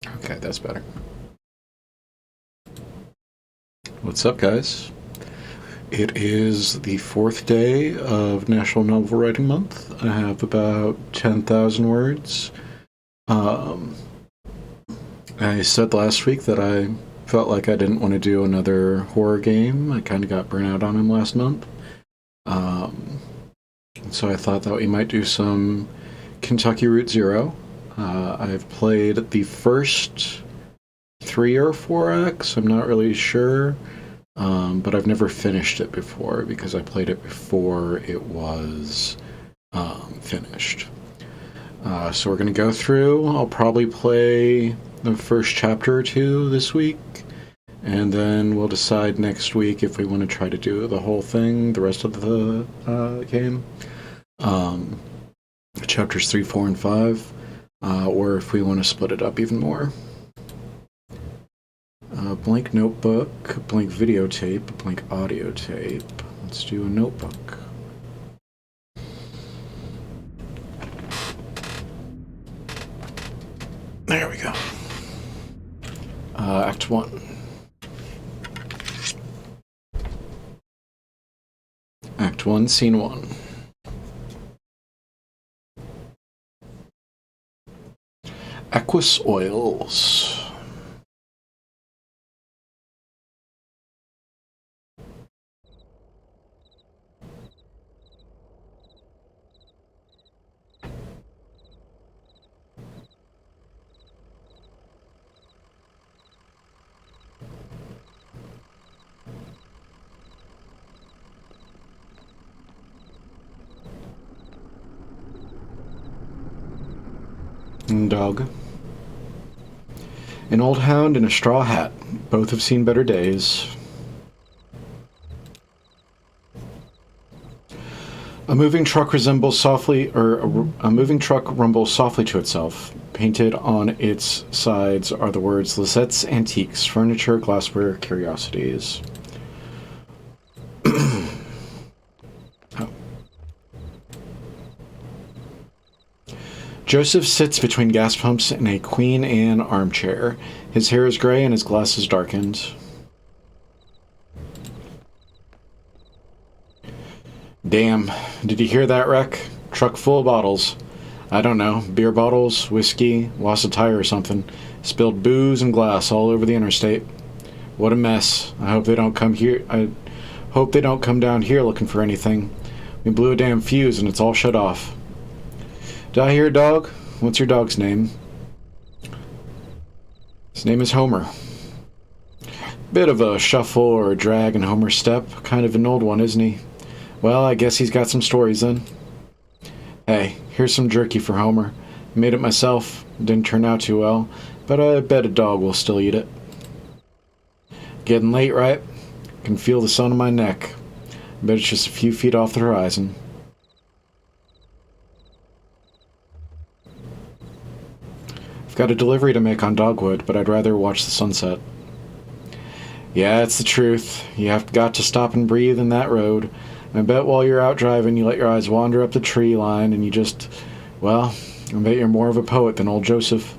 Okay, that's better. What's up, guys? It is the 4th day of National Novel Writing Month. I have about 10,000 words. I said last week that I felt like I didn't want to do another horror game. I kind of got burnt out on him last month. So I thought that we might do some Kentucky Route Zero. I've played the first 3 or 4 acts. I'm not really sure. But I've never finished it before because I played it before it was finished. So we're going to go through. I'll probably play the first chapter or 2 this week, and then we'll decide next week if we want to try to do the whole thing, the rest of the game. Chapters 3, 4, and 5, or if we want to split it up even more. Blank notebook, blank videotape, blank audio tape. Let's do a notebook. There we go. Act 1. Act 1, Scene 1. Aqueous oils. Dog. An old hound and a straw hat. Both have seen better days. A moving truck rumbles softly to itself. Painted on its sides are the words Lisette's Antiques, Furniture, Glassware, Curiosities. Joseph sits between gas pumps in a Queen Anne armchair. His hair is gray and his glasses darkened. Damn, did you hear that wreck? Truck full of bottles. I don't know, beer bottles, whiskey, lost a tire or something. Spilled booze and glass all over the interstate. What a mess. I hope they don't come down here looking for anything. We blew a damn fuse and it's all shut off. Did I hear a dog? What's your dog's name? His name is Homer. Bit of a shuffle or a drag in Homer's step. Kind of an old one, isn't he? Well, I guess he's got some stories then. Hey, here's some jerky for Homer. Made it myself. Didn't turn out too well, but I bet a dog will still eat it. Getting late, right? Can feel the sun on my neck. Bet it's just a few feet off the horizon. I've got a delivery to make on Dogwood, but I'd rather watch the sunset. Yeah, it's the truth. You have got to stop and breathe in that road. I bet while you're out driving, you let your eyes wander up the tree line and you just... Well, I bet you're more of a poet than old Joseph.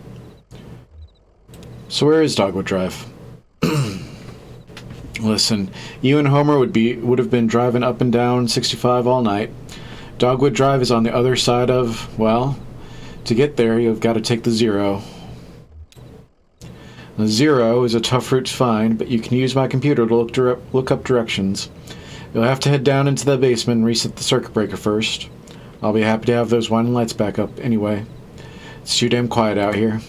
So where is Dogwood Drive? Listen, you and Homer would have been driving up and down 65 all night. Dogwood Drive is on the other side of... Well, to get there, you've got to take the Zero. The Zero is a tough route to find, but you can use my computer to look up directions. You'll have to head down into the basement and reset the circuit breaker first. I'll be happy to have those winding lights back up anyway. It's too damn quiet out here.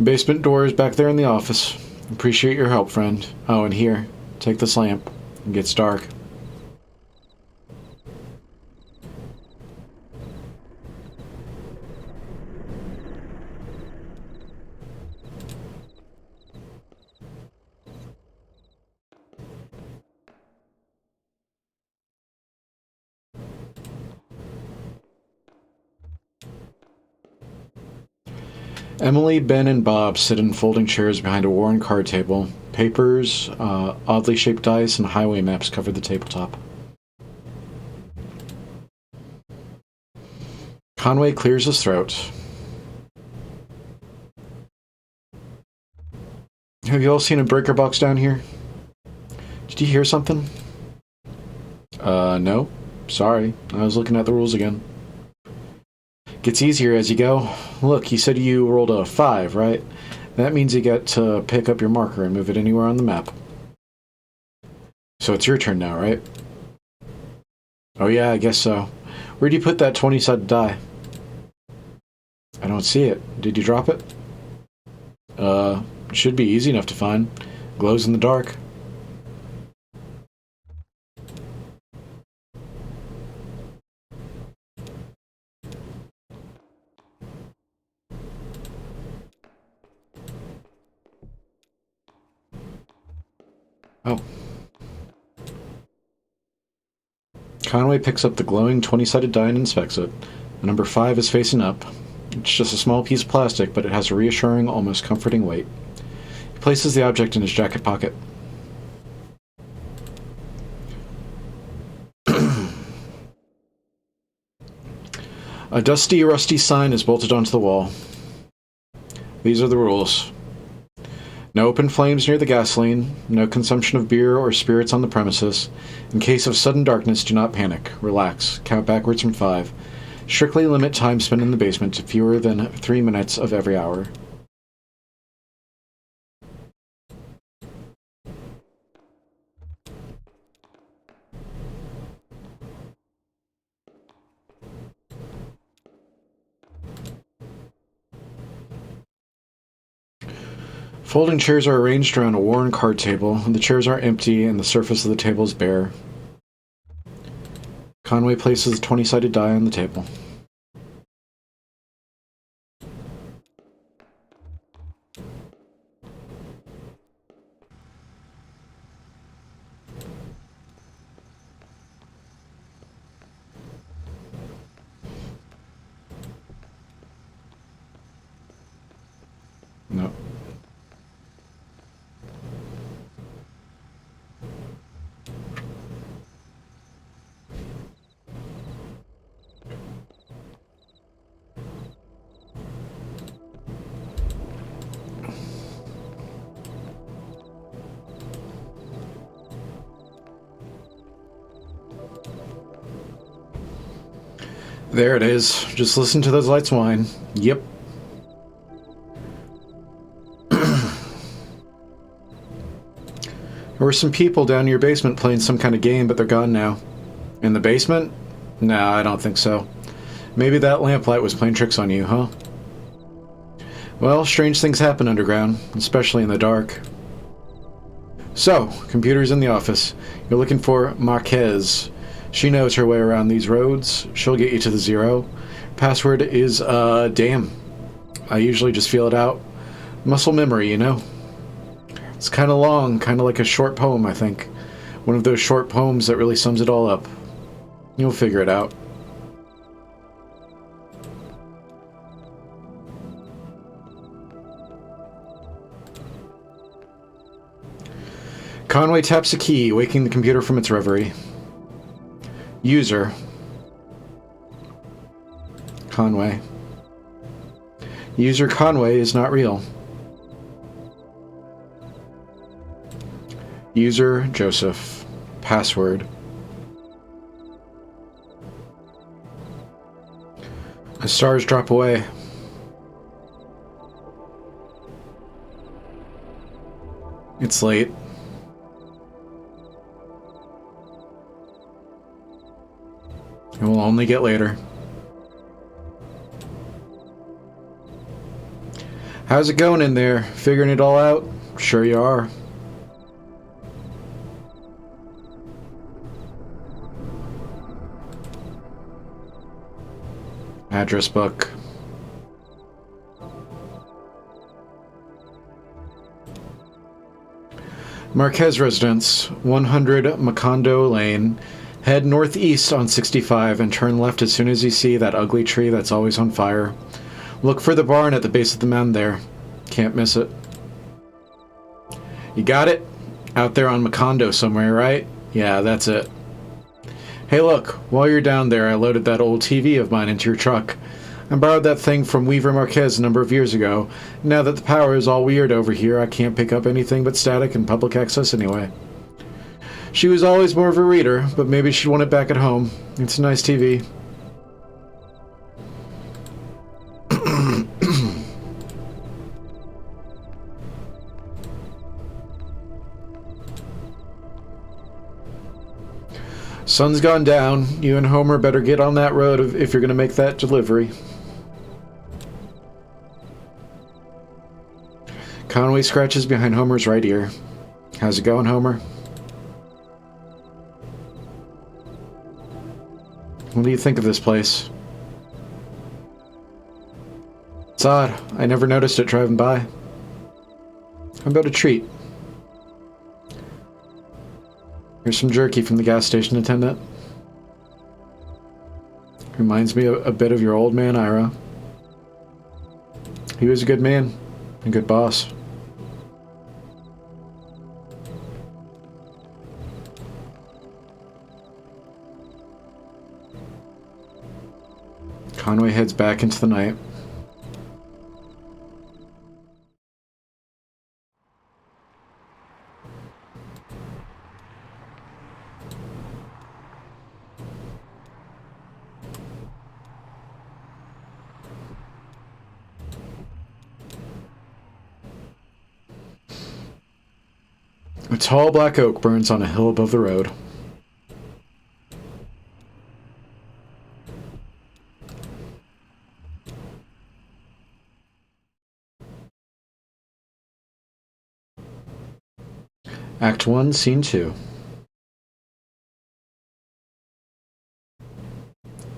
Basement door is back there in the office. Appreciate your help, friend. Oh, and here, take this lamp. It gets dark. Emily, Ben, and Bob sit in folding chairs behind a worn card table. Papers, oddly shaped dice, and highway maps cover the tabletop. Conway clears his throat. Have you all seen a breaker box down here? Did you hear something? No. Sorry. I was looking at the rules again. Gets easier as you go. Look, you said you rolled a 5, right? That means you get to pick up your marker and move it anywhere on the map. So it's your turn now, right? Oh yeah, I guess so. Where'd you put that 20-sided die? I don't see it. Did you drop it? Should be easy enough to find. Glows in the dark. Oh. Conway picks up the glowing 20-sided die and inspects it. The number 5 is facing up. It's just a small piece of plastic, but it has a reassuring, almost comforting weight. He places the object in his jacket pocket. A dusty, rusty sign is bolted onto the wall. These are the rules. No open flames near the gasoline, no consumption of beer or spirits on the premises. In case of sudden darkness, do not panic. Relax. Count backwards from 5. Strictly limit time spent in the basement to fewer than 3 minutes of every hour. Folding chairs are arranged around a worn card table. The chairs are empty and the surface of the table is bare. Conway places a 20-sided die on the table. No. There it is. Just listen to those lights whine. Yep. There were some people down in your basement playing some kind of game, but they're gone now. In the basement? No, I don't think so. Maybe that lamplight was playing tricks on you, huh? Well, strange things happen underground, especially in the dark. So, computer's in the office. You're looking for Marquez. She knows her way around these roads. She'll get you to the 0. Password is, damn. I usually just feel it out. Muscle memory, you know? It's kind of long, kind of like a short poem, I think. One of those short poems that really sums it all up. You'll figure it out. Conway taps a key, waking the computer from its reverie. User. Conway. User Conway is not real. User Joseph. Password. As stars drop away. It's late. It will only get later. How's it going in there? Figuring it all out? Sure you are. Address book. Marquez residence, 100 Macondo Lane. Head northeast on 65 and turn left as soon as you see that ugly tree that's always on fire. Look for the barn at the base of the mound there. Can't miss it. You got it? Out there on Macondo somewhere, right? Yeah, that's it. Hey look, while you're down there, I loaded that old TV of mine into your truck. I borrowed that thing from Weaver Marquez a number of years ago. Now that the power is all weird over here, I can't pick up anything but static and public access anyway. She was always more of a reader, but maybe she'd want it back at home. It's a nice TV. Sun's gone down. You and Homer better get on that road if you're going to make that delivery. Conway scratches behind Homer's right ear. How's it going, Homer? What do you think of this place? It's odd. I never noticed it driving by. How about a treat? Here's some jerky from the gas station attendant. Reminds me a bit of your old man, Ira. He was a good man, a good boss. Conway heads back into the night. A tall black oak burns on a hill above the road. Act 1, Scene 2.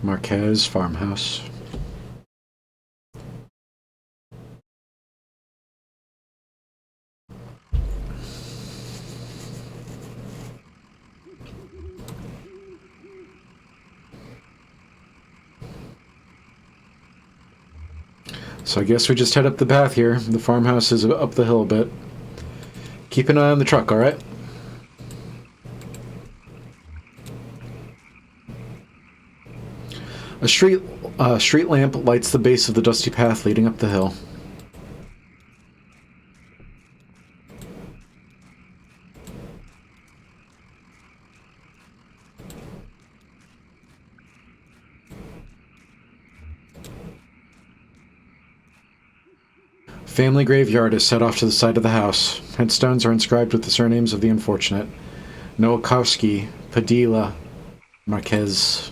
Marquez farmhouse. So I guess we just head up the path here. The farmhouse is up the hill a bit. Keep an eye on the truck, alright? A street lamp lights the base of the dusty path leading up the hill. Family graveyard is set off to the side of the house. Headstones are inscribed with the surnames of the unfortunate. Nowakowski, Padilla, Marquez.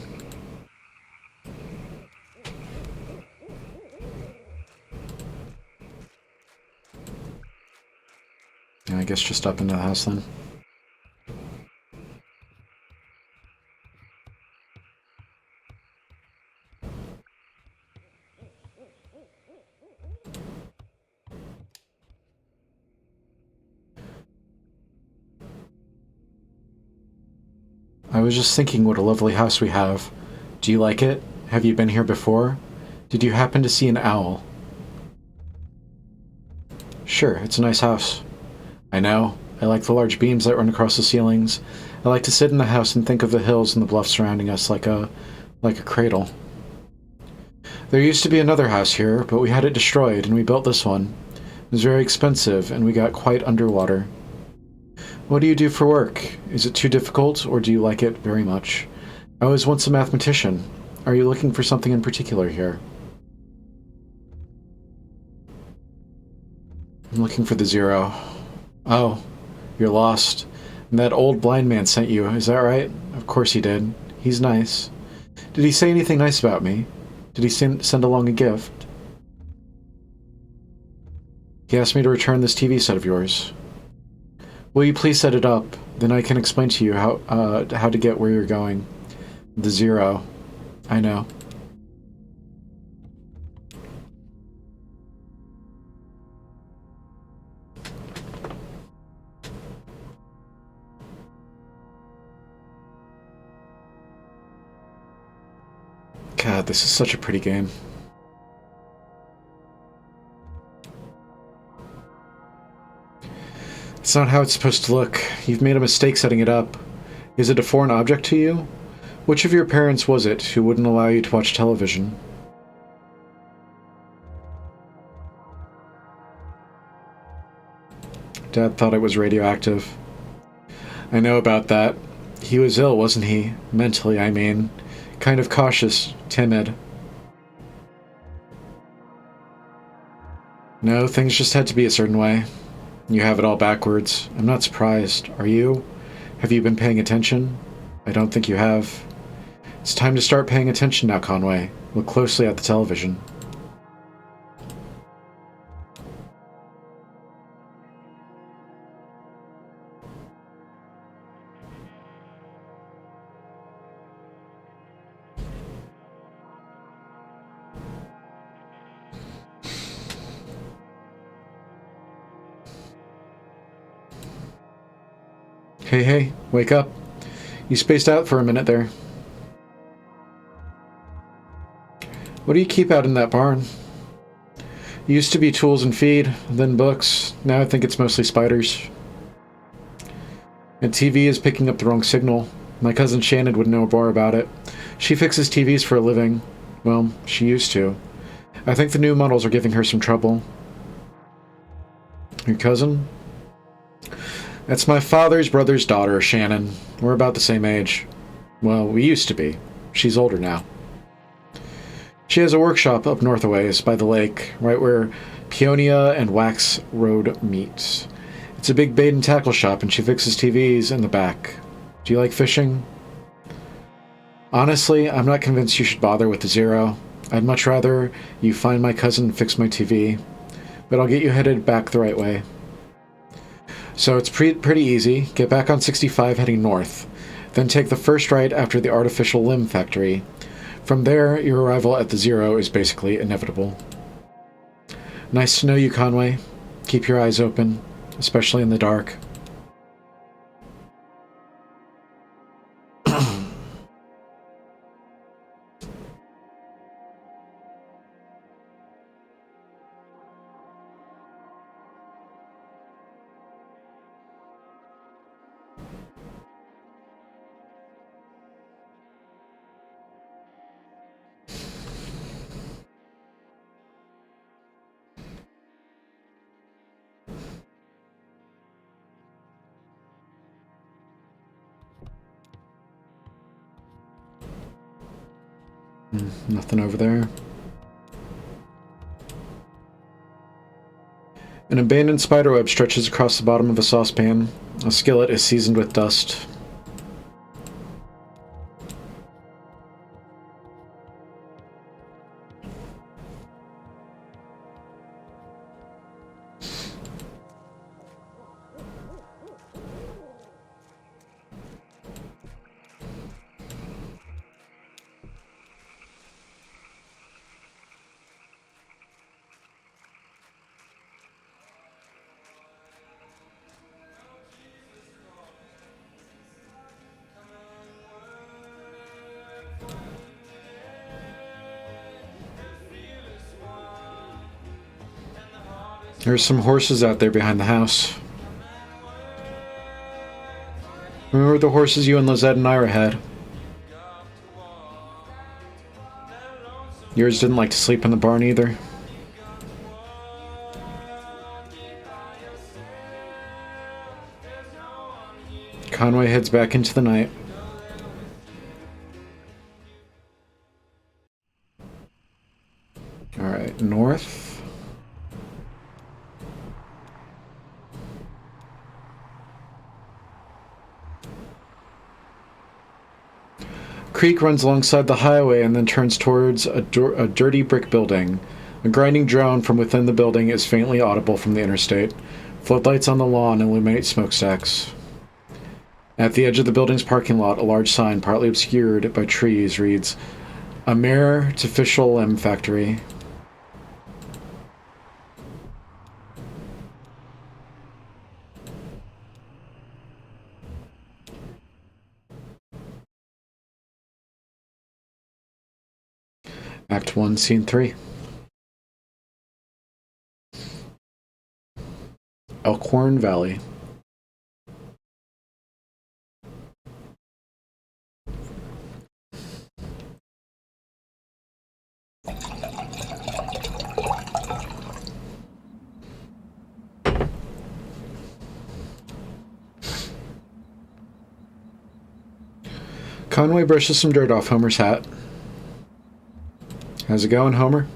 I guess just up into the house then. I was just thinking what a lovely house we have. Do you like it? Have you been here before? Did you happen to see an owl? Sure, it's a nice house. I know. I like the large beams that run across the ceilings. I like to sit in the house and think of the hills and the bluffs surrounding us like a cradle. There used to be another house here, but we had it destroyed and we built this one. It was very expensive and we got quite underwater. What do you do for work? Is it too difficult, or do you like it very much? I was once a mathematician. Are you looking for something in particular here? I'm looking for the 0. Oh, you're lost. And that old blind man sent you, is that right? Of course he did. He's nice. Did he say anything nice about me? Did he send along a gift? He asked me to return this TV set of yours. Will you please set it up? Then I can explain to you how to get where you're going. The 0. I know. God, this is such a pretty game. It's not how it's supposed to look. You've made a mistake setting it up. Is it a foreign object to you? Which of your parents was it who wouldn't allow you to watch television? Dad thought it was radioactive. I know about that. He was ill, wasn't he? Mentally, I mean. Kind of cautious, timid. No, things just had to be a certain way. You have it all backwards. I'm not surprised. Are you? Have you been paying attention? I don't think you have. It's time to start paying attention now, Conway. Look closely at the television. Hey, wake up. You spaced out for a minute there. What do you keep out in that barn? It used to be tools and feed, then books. Now I think it's mostly spiders. And TV is picking up the wrong signal. My cousin Shannon would know more about it. She fixes TVs for a living. Well, she used to. I think the new models are giving her some trouble. Your cousin? That's my father's brother's daughter, Shannon. We're about the same age. Well, we used to be. She's older now. She has a workshop up north a ways, by the lake, right where Peonia and Wax Road meet. It's a big bait and tackle shop, and she fixes TVs in the back. Do you like fishing? Honestly, I'm not convinced you should bother with the Zero. I'd much rather you find my cousin and fix my TV. But I'll get you headed back the right way. So it's pretty easy. Get back on 65 heading north. Then take the first right after the artificial limb factory. From there, your arrival at the Zero is basically inevitable. Nice to know you, Conway. Keep your eyes open, especially in the dark. Nothing over there. An abandoned spiderweb stretches across the bottom of a saucepan. A skillet is seasoned with dust. There's some horses out there behind the house. Remember the horses you and Lizette and Ira had? Yours didn't like to sleep in the barn either. Conway heads back into the night. Alright, north. Creek runs alongside the highway and then turns towards a dirty brick building. A grinding drone from within the building is faintly audible from the interstate. Floodlights on the lawn illuminate smokestacks. At the edge of the building's parking lot, a large sign, partly obscured by trees, reads, "Amir Artificial Limb Factory." Act 1, Scene 3. Elkhorn Valley. Conway brushes some dirt off Homer's hat. How's it going, Homer?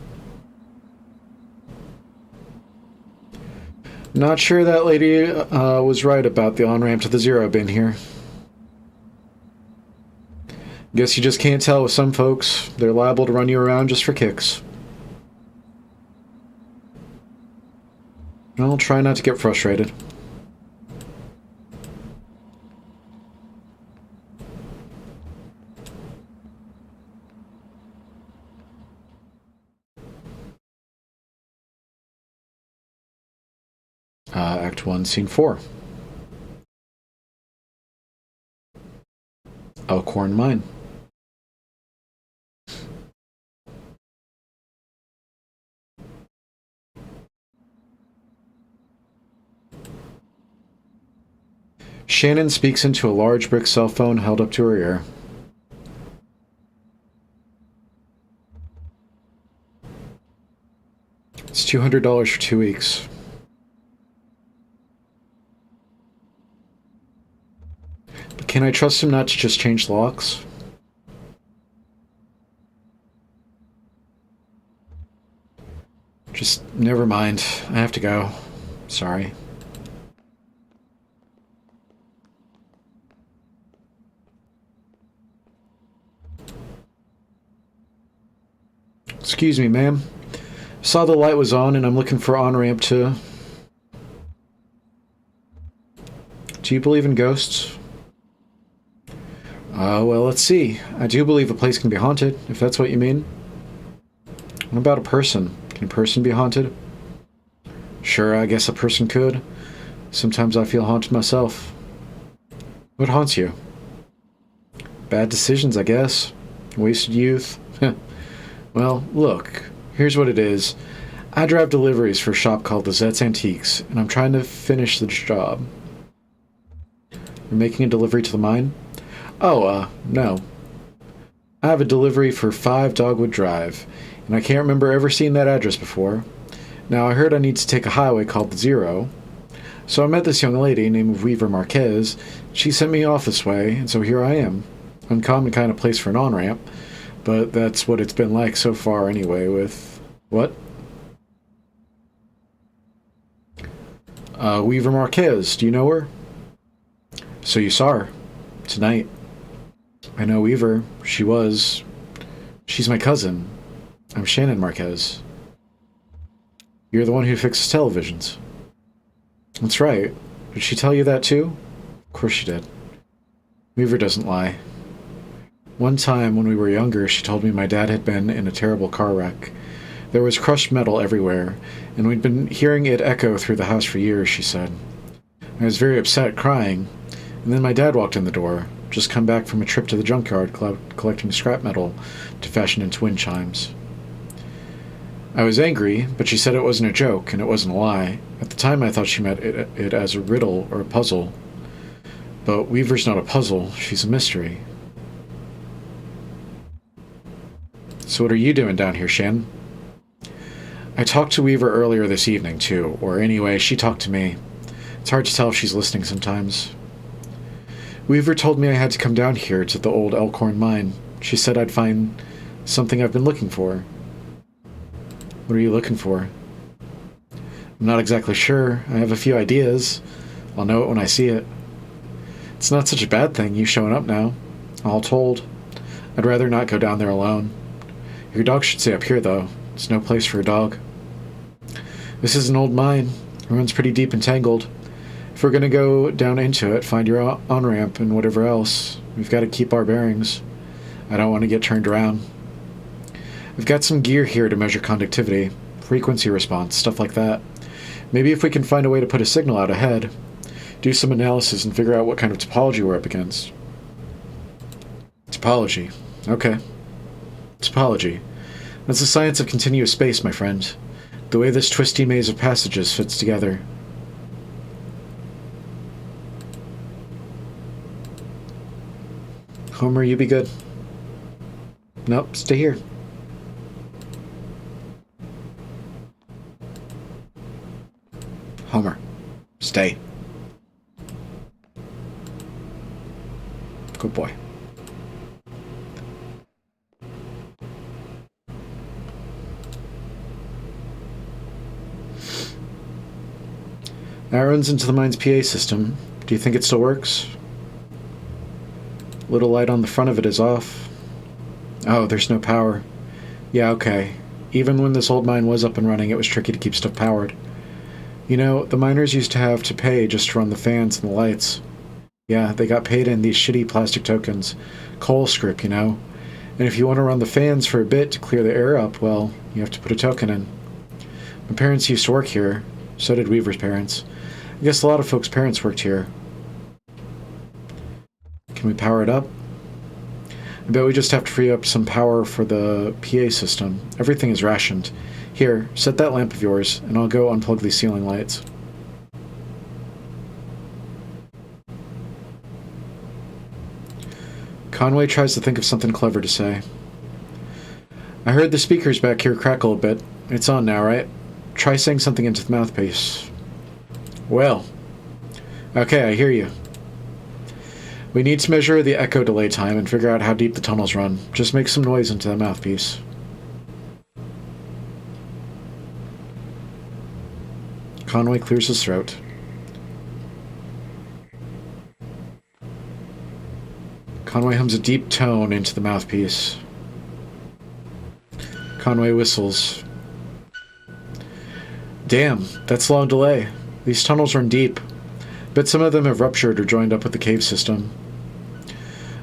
Not sure that lady was right about the on-ramp to the zero bin here. Guess you just can't tell with some folks. They're liable to run you around just for kicks. I'll try not to get frustrated. Act 1, Scene 4. Elkhorn Mine. Shannon speaks into a large brick cell phone held up to her ear. It's $200 for 2 weeks. But can I trust him not to just change locks? Just never mind. I have to go. Sorry. Excuse me, ma'am. Saw the light was on and I'm looking for on-ramp to... Do you believe in ghosts? Well, let's see. I do believe a place can be haunted, if that's what you mean. What about a person? Can a person be haunted? Sure, I guess a person could. Sometimes I feel haunted myself. What haunts you? Bad decisions, I guess. Wasted youth. Well, look. Here's what it is. I drive deliveries for a shop called the Zet's Antiques, and I'm trying to finish the job. You're making a delivery to the mine? Oh, no. I have a delivery for 5 Dogwood Drive, and I can't remember ever seeing that address before. Now, I heard I need to take a highway called the Zero, so I met this young lady named Weaver Marquez. She sent me off this way, and so here I am. Uncommon kind of place for an on-ramp, but that's what it's been like so far anyway with... What? Weaver Marquez, do you know her? So you saw her. Tonight. I know Weaver. She's my cousin. I'm Shannon Marquez. You're the one who fixes televisions. That's right. Did she tell you that too? Of course she did. Weaver doesn't lie. One time when we were younger, she told me my dad had been in a terrible car wreck. There was crushed metal everywhere, and we'd been hearing it echo through the house for years, she said. I was very upset, crying, and then my dad walked in the door, just come back from a trip to the junkyard collecting scrap metal to fashion into wind chimes. I was angry, but she said it wasn't a joke, and it wasn't a lie. At the time I thought she meant it as a riddle or a puzzle. But Weaver's not a puzzle, she's a mystery. So what are you doing down here, Shan? I talked to Weaver earlier this evening, too, or anyway, she talked to me. It's hard to tell if she's listening sometimes. Weaver told me I had to come down here to the old Elkhorn mine. She said I'd find something I've been looking for. What are you looking for? I'm not exactly sure. I have a few ideas. I'll know it when I see it. It's not such a bad thing, you showing up now. All told. I'd rather not go down there alone. Your dog should stay up here, though. It's no place for a dog. This is an old mine. It runs pretty deep and tangled. If we're going to go down into it, find your on-ramp and whatever else, we've got to keep our bearings. I don't want to get turned around. We've got some gear here to measure conductivity, frequency response, stuff like that. Maybe if we can find a way to put a signal out ahead, do some analysis and figure out what kind of topology we're up against. Topology. Okay. Topology. That's the science of continuous space, my friend. The way this twisty maze of passages fits together. Homer, you be good. Nope, stay here. Homer, stay. Good boy. That runs into the mine's PA system. Do you think it still works? Little light on the front of it is off. Oh, there's no power. Yeah, okay. Even when this old mine was up and running, it was tricky to keep stuff powered. You know, the miners used to have to pay just to run the fans and the lights. Yeah, they got paid in these shitty plastic tokens. Coal script, you know. And if you want to run the fans for a bit to clear the air up, well, you have to put a token in. My parents used to work here. So did Weaver's parents. I guess a lot of folks' parents worked here. Can we power it up? I bet we just have to free up some power for the PA system. Everything is rationed. Here, set that lamp of yours, and I'll go unplug these ceiling lights. Conway tries to think of something clever to say. I heard the speakers back here crackle a bit. It's on now, right? Try saying something into the mouthpiece. Well. Okay, I hear you. We need to measure the echo delay time and figure out how deep the tunnels run. Just make some noise into the mouthpiece. Conway clears his throat. Conway hums a deep tone into the mouthpiece. Conway whistles. Damn, that's a long delay. These tunnels run deep. But some of them have ruptured or joined up with the cave system.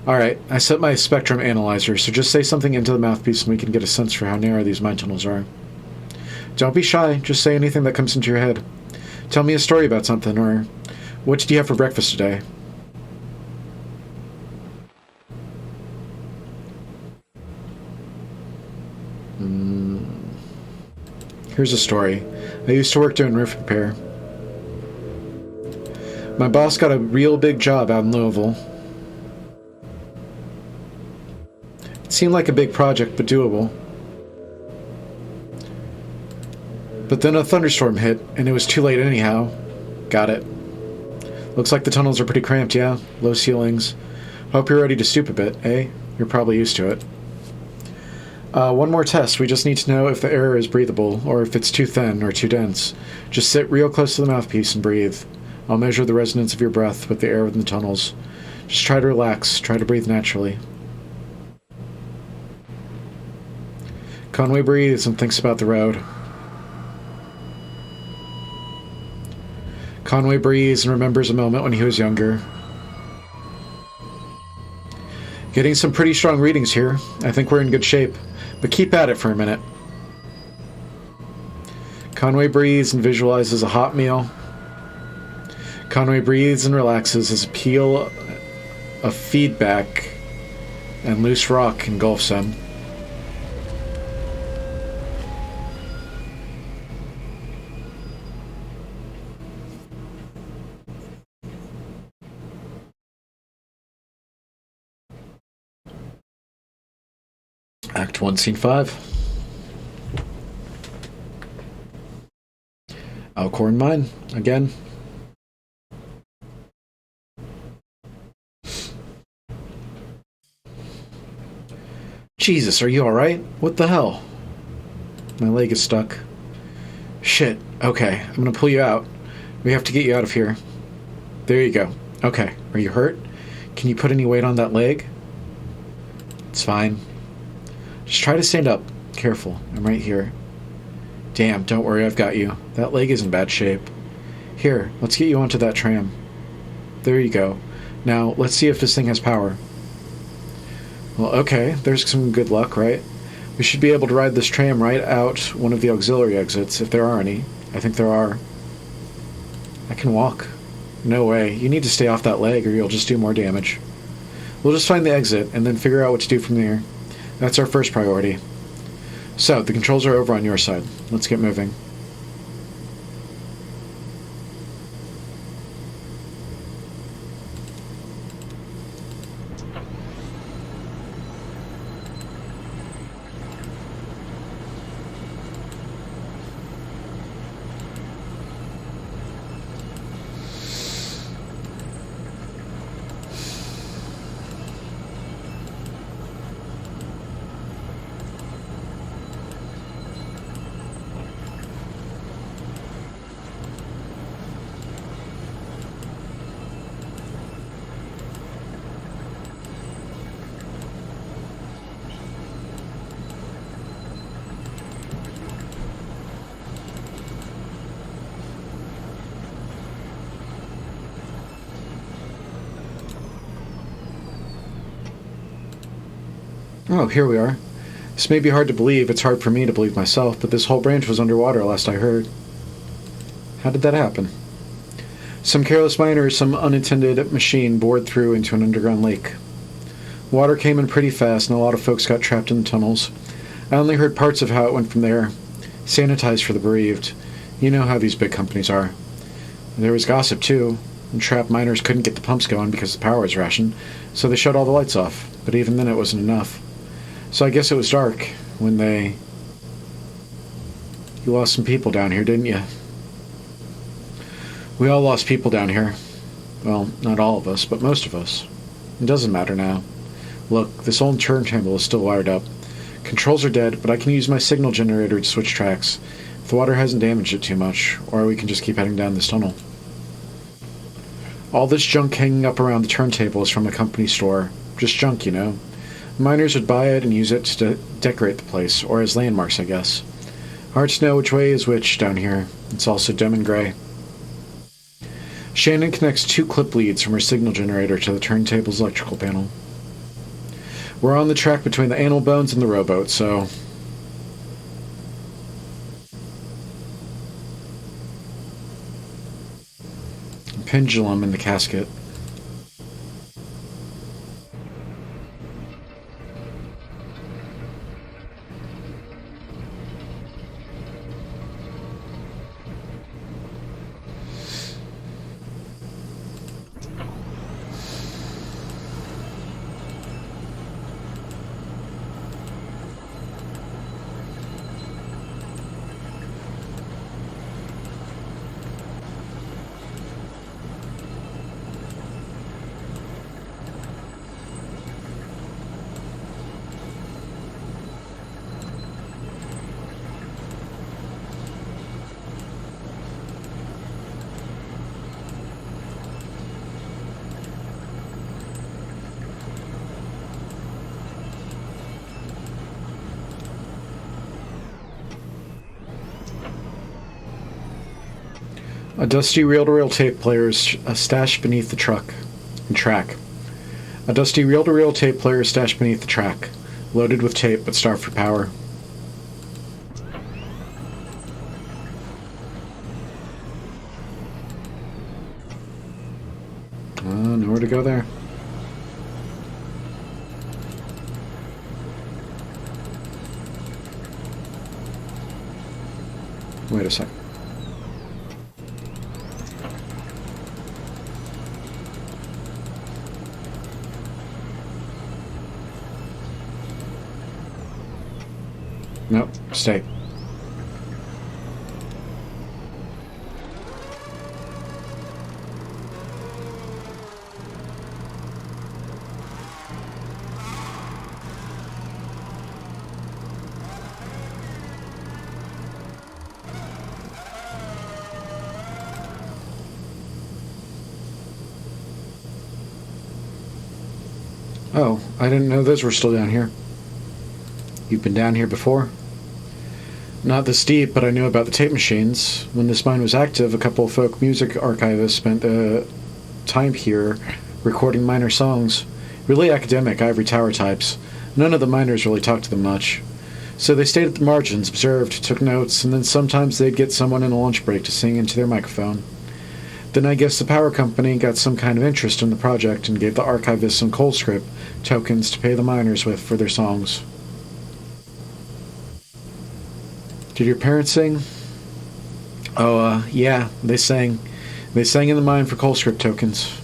Alright, I set my spectrum analyzer, so just say something into the mouthpiece and we can get a sense for how narrow these mine tunnels are. Don't be shy, just say anything that comes into your head. Tell me a story about something, or what did you have for breakfast today? Here's a story. I used to work doing roof repair. My boss got a real big job out in Louisville. It seemed like a big project, but doable. But then a thunderstorm hit, and it was too late anyhow. Got it. Looks like the tunnels are pretty cramped, yeah? Low ceilings. Hope you're ready to stoop a bit, eh? You're probably used to it. One more test. We just need to know if the air is breathable, or if it's too thin or too dense. Just sit real close to the mouthpiece and breathe. I'll measure the resonance of your breath with the air within the tunnels. Just try to relax. Try to breathe naturally. Conway breathes and thinks about the road. Conway breathes and remembers a moment when he was younger. Getting some pretty strong readings here. I think we're in good shape, but keep at it for a minute. Conway breathes and visualizes a hot meal. Conway breathes and relaxes as a peal of feedback and loose rock engulfs him. Act 1, Scene 5. Elkhorn Mine, again. Jesus, are you alright? What the hell? My leg is stuck. Shit, okay, I'm gonna pull you out. We have to get you out of here. There you go. Okay, are you hurt? Can you put any weight on that leg? It's fine. Just try to stand up. Careful, I'm right here. Damn, don't worry, I've got you. That leg is in bad shape. Here, let's get you onto that tram. There you go. Now, let's see if this thing has power. Well, okay, there's some good luck, right? We should be able to ride this tram right out one of the auxiliary exits, if there are any. I think there are. I can walk. No way. You need to stay off that leg or you'll just do more damage. We'll just find the exit and then figure out what to do from there. That's our first priority. So, the controls are over on your side. Let's get moving. Oh, here we are. This may be hard to believe. It's hard for me to believe myself, but this whole branch was underwater last I heard. How did that happen? Some careless miner or some unintended machine bored through into an underground lake. Water came in pretty fast, and a lot of folks got trapped in the tunnels. I only heard parts of how it went from there. Sanitized for the bereaved. You know how these big companies are. There was gossip, too. And trapped miners couldn't get the pumps going because the power was rationed, so they shut all the lights off. But even then it wasn't enough. So I guess it was dark when they... You lost some people down here, didn't you? We all lost people down here. Well, not all of us, but most of us. It doesn't matter now. Look, this old turntable is still wired up. Controls are dead, but I can use my signal generator to switch tracks. If the water hasn't damaged it too much, or we can just keep heading down this tunnel. All this junk hanging up around the turntable is from a company store. Just junk, you know. Miners would buy it and use it to decorate the place, or as landmarks, I guess. Hard to know which way is which down here. It's all so dim and gray. Shannon connects 2 clip leads from her signal generator to the turntable's electrical panel. We're on the track between the animal bones and the rowboat, so... Pendulum in the casket. A dusty reel-to-reel tape player is stashed beneath the track. A dusty reel-to-reel tape player is stashed beneath the track, loaded with tape but starved for power. Nowhere to go there. Wait a sec. Nope, stay. Oh, I didn't know those were still down here. You've been down here before? Not this deep, but I knew about the tape machines. When this mine was active, a couple of folk music archivists spent time here recording minor songs. Really academic, ivory tower types. None of the miners really talked to them much. So they stayed at the margins, observed, took notes, and then sometimes they'd get someone in a lunch break to sing into their microphone. Then I guess the power company got some kind of interest in the project and gave the archivists some cold script tokens to pay the miners with for their songs. Did your parents sing? Oh, yeah, they sang. They sang in the mine for Colescript tokens.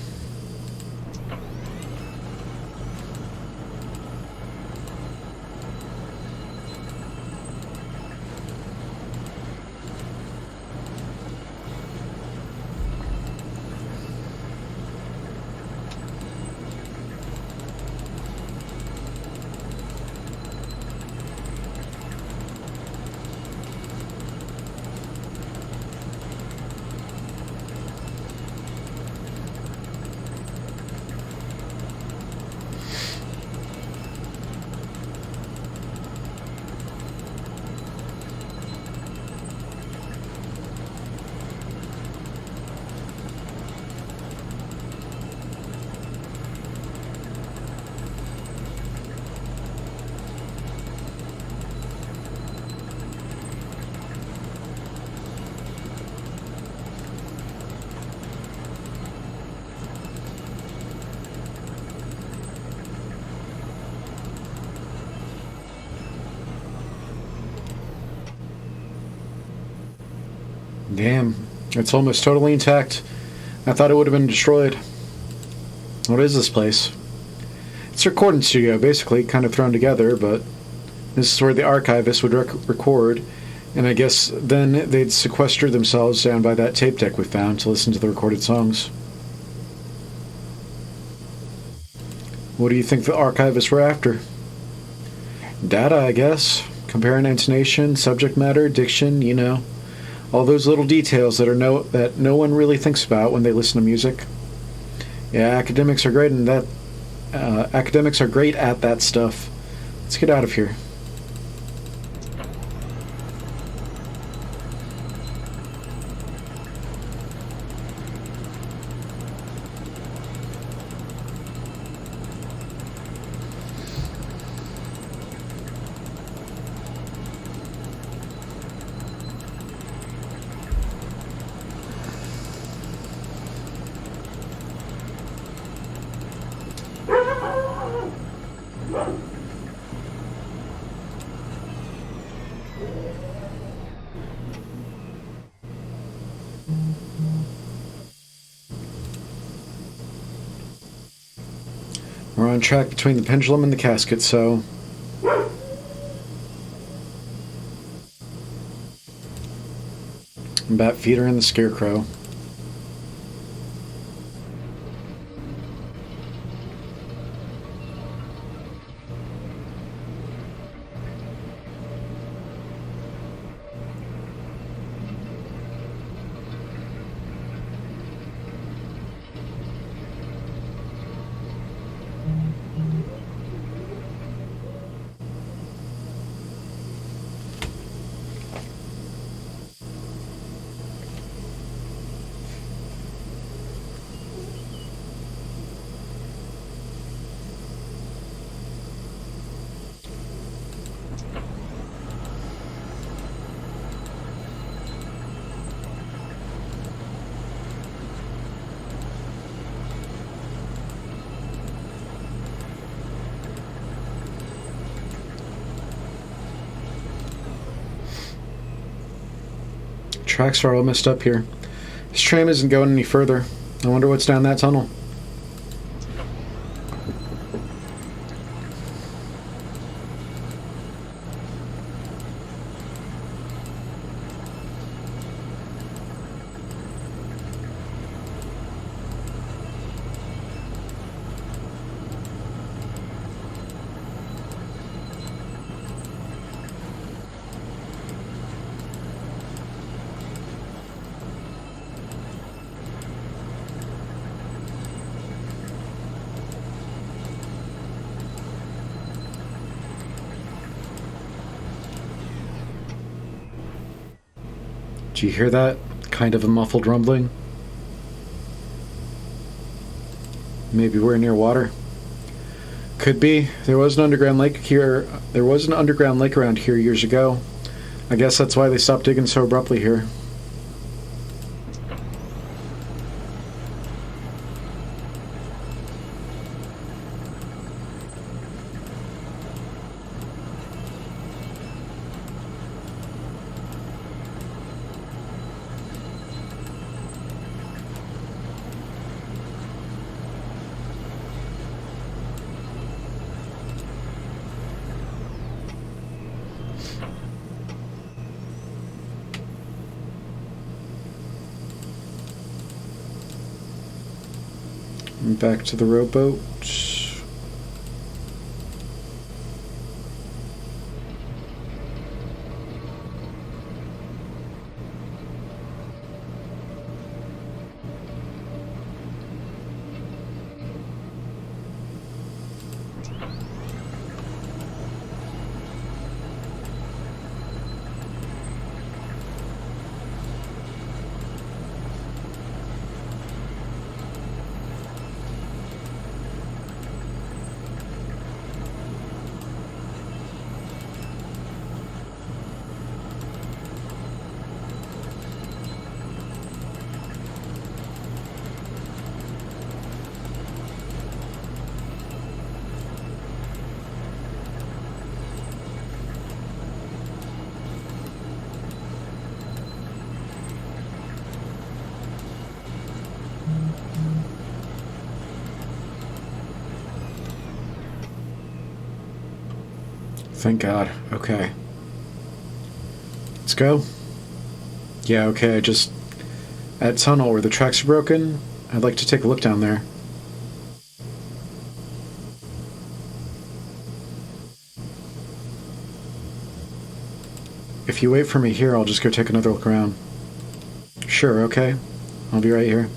Damn, it's almost totally intact. I thought it would have been destroyed. What is this place? It's a recording studio, basically, kind of thrown together, but this is where the archivist would record, and I guess then they'd sequester themselves down by that tape deck we found to listen to the recorded songs. What do you think the archivists were after? Data, I guess. Comparing intonation, subject matter, diction, you know. All those little details that no one really thinks about when they listen to music. Yeah, academics are great in that. Academics are great at that stuff. Let's get out of here. We're on track between the pendulum and the casket, so... Bat feeder and the scarecrow. Tracks are all messed up here. This tram isn't going any further. I wonder what's down that tunnel. Do you hear that? Kind of a muffled rumbling? Maybe we're near water. Could be. There was an underground lake here. There was an underground lake around here years ago. I guess that's why they stopped digging so abruptly here. Back to the rowboat. Thank God. Okay. Let's go. Yeah, okay, just... At tunnel where the tracks are broken, I'd like to take a look down there. If you wait for me here, I'll just go take another look around. Sure, okay. I'll be right here.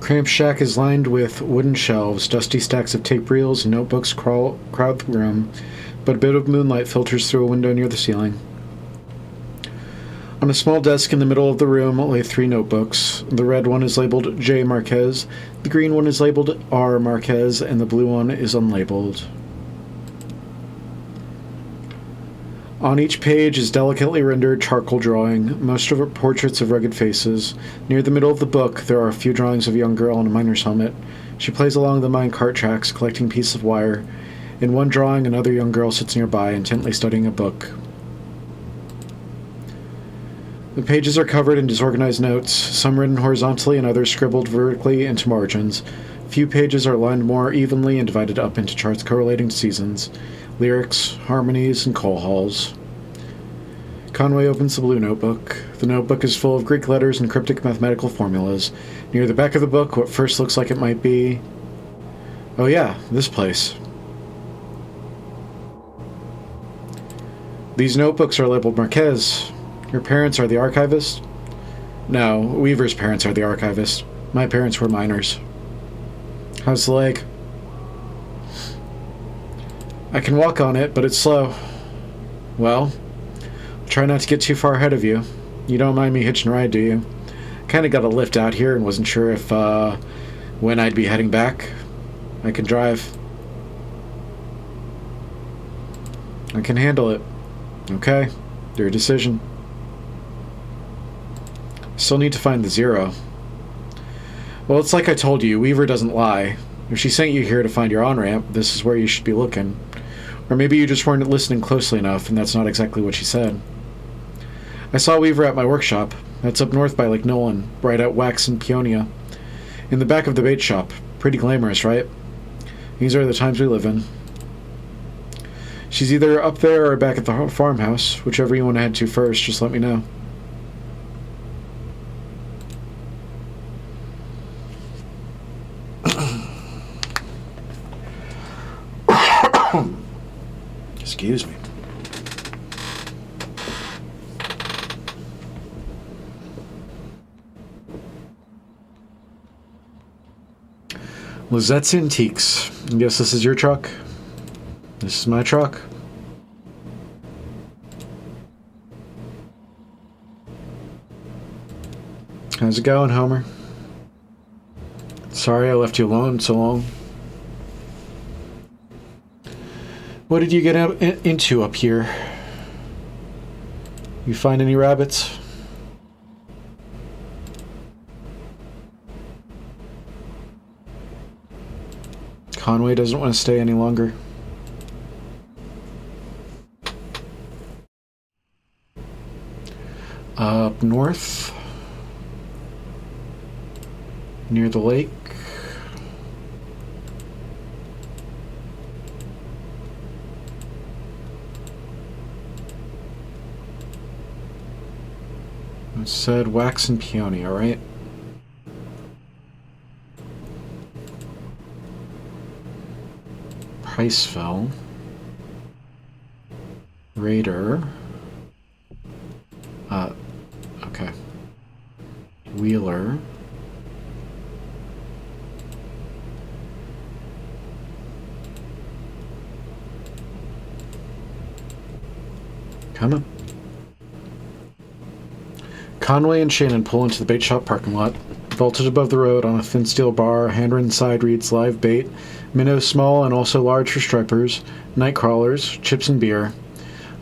Cramped shack is lined with wooden shelves. Dusty stacks of tape reels and notebooks crowd the room, but a bit of moonlight filters through a window near the ceiling. On a small desk in the middle of the room lay 3 notebooks. The red one is labeled J. Marquez, the green one is labeled R. Marquez, and the blue one is unlabeled. On each page is delicately rendered charcoal drawing, most of it portraits of rugged faces. Near the middle of the book, there are a few drawings of a young girl in a miner's helmet. She plays along the mine cart tracks, collecting pieces of wire. In one drawing, another young girl sits nearby, intently studying a book. The pages are covered in disorganized notes, some written horizontally and others scribbled vertically into margins. Few pages are lined more evenly and divided up into charts correlating to seasons, lyrics, harmonies, and coal hauls. Conway opens the blue notebook. The notebook is full of Greek letters and cryptic mathematical formulas. Near the back of the book, what first looks like it might be... Oh yeah, this place. These notebooks are labeled Marquez. Your parents are the archivist? No, Weaver's parents are the archivist. My parents were miners. How's the leg? I can walk on it, but it's slow. Well, I'll try not to get too far ahead of you. You don't mind me hitching a ride, do you? Kinda got a lift out here and wasn't sure if, when I'd be heading back. I can drive. I can handle it. Okay, your decision. Still need to find the 0. Well, it's like I told you, Weaver doesn't lie. If she sent you here to find your on-ramp, this is where you should be looking. Or maybe you just weren't listening closely enough, and that's not exactly what she said. I saw Weaver at my workshop. That's up north by Lake Nolan, right at Wax and Peonia. In the back of the bait shop. Pretty glamorous, right? These are the times we live in. She's either up there or back at the farmhouse. Whichever you want to head to first, just let me know. Excuse me. Lizette's Antiques. I guess this is your truck? This is my truck? How's it going, Homer? Sorry I left you alone so long. What did you get into up here? You find any rabbits? Conway doesn't want to stay any longer. Up north, near the lake. It said Wax and Peonia, right? Priceville. Raider. Okay. Wheeler. Come on. Conway and Shannon pull into the bait shop parking lot. Vaulted above the road on a thin steel bar, a handwritten side reads live bait, minnows small and also large for stripers, night crawlers, chips and beer.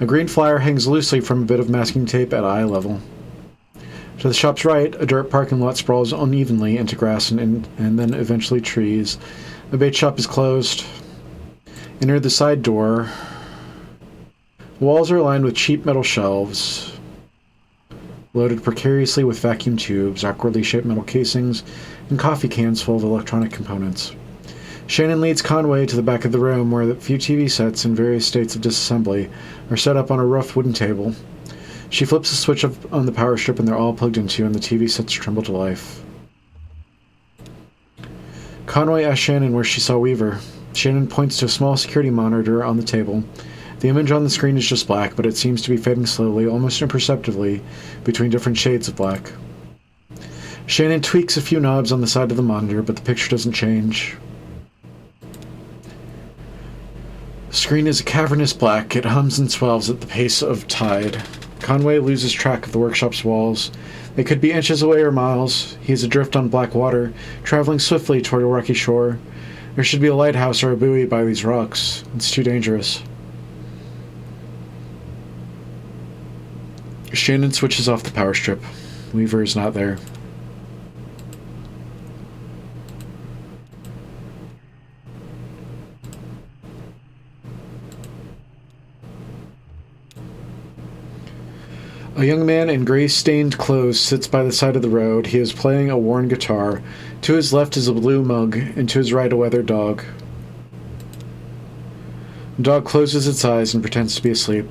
A green flyer hangs loosely from a bit of masking tape at eye level. To the shop's right, a dirt parking lot sprawls unevenly into grass and then eventually trees. The bait shop is closed. Enter the side door. Walls are lined with cheap metal shelves, loaded precariously with vacuum tubes, awkwardly shaped metal casings, and coffee cans full of electronic components. Shannon leads Conway to the back of the room where the few TV sets in various states of disassembly are set up on a rough wooden table. She flips the switch on the power strip and they're all plugged into, and the TV sets tremble to life. Conway asks Shannon where she saw Weaver. Shannon points to a small security monitor on the table. The image on the screen is just black, but it seems to be fading slowly, almost imperceptibly, between different shades of black. Shannon tweaks a few knobs on the side of the monitor, but the picture doesn't change. The screen is a cavernous black. It hums and swells at the pace of tide. Conway loses track of the workshop's walls. They could be inches away or miles. He is adrift on black water, traveling swiftly toward a rocky shore. There should be a lighthouse or a buoy by these rocks. It's too dangerous. Shannon switches off the power strip. Weaver is not there. A young man in gray-stained clothes sits by the side of the road. He is playing a worn guitar. To his left is a blue mug, and to his right a weathered dog. The dog closes its eyes and pretends to be asleep.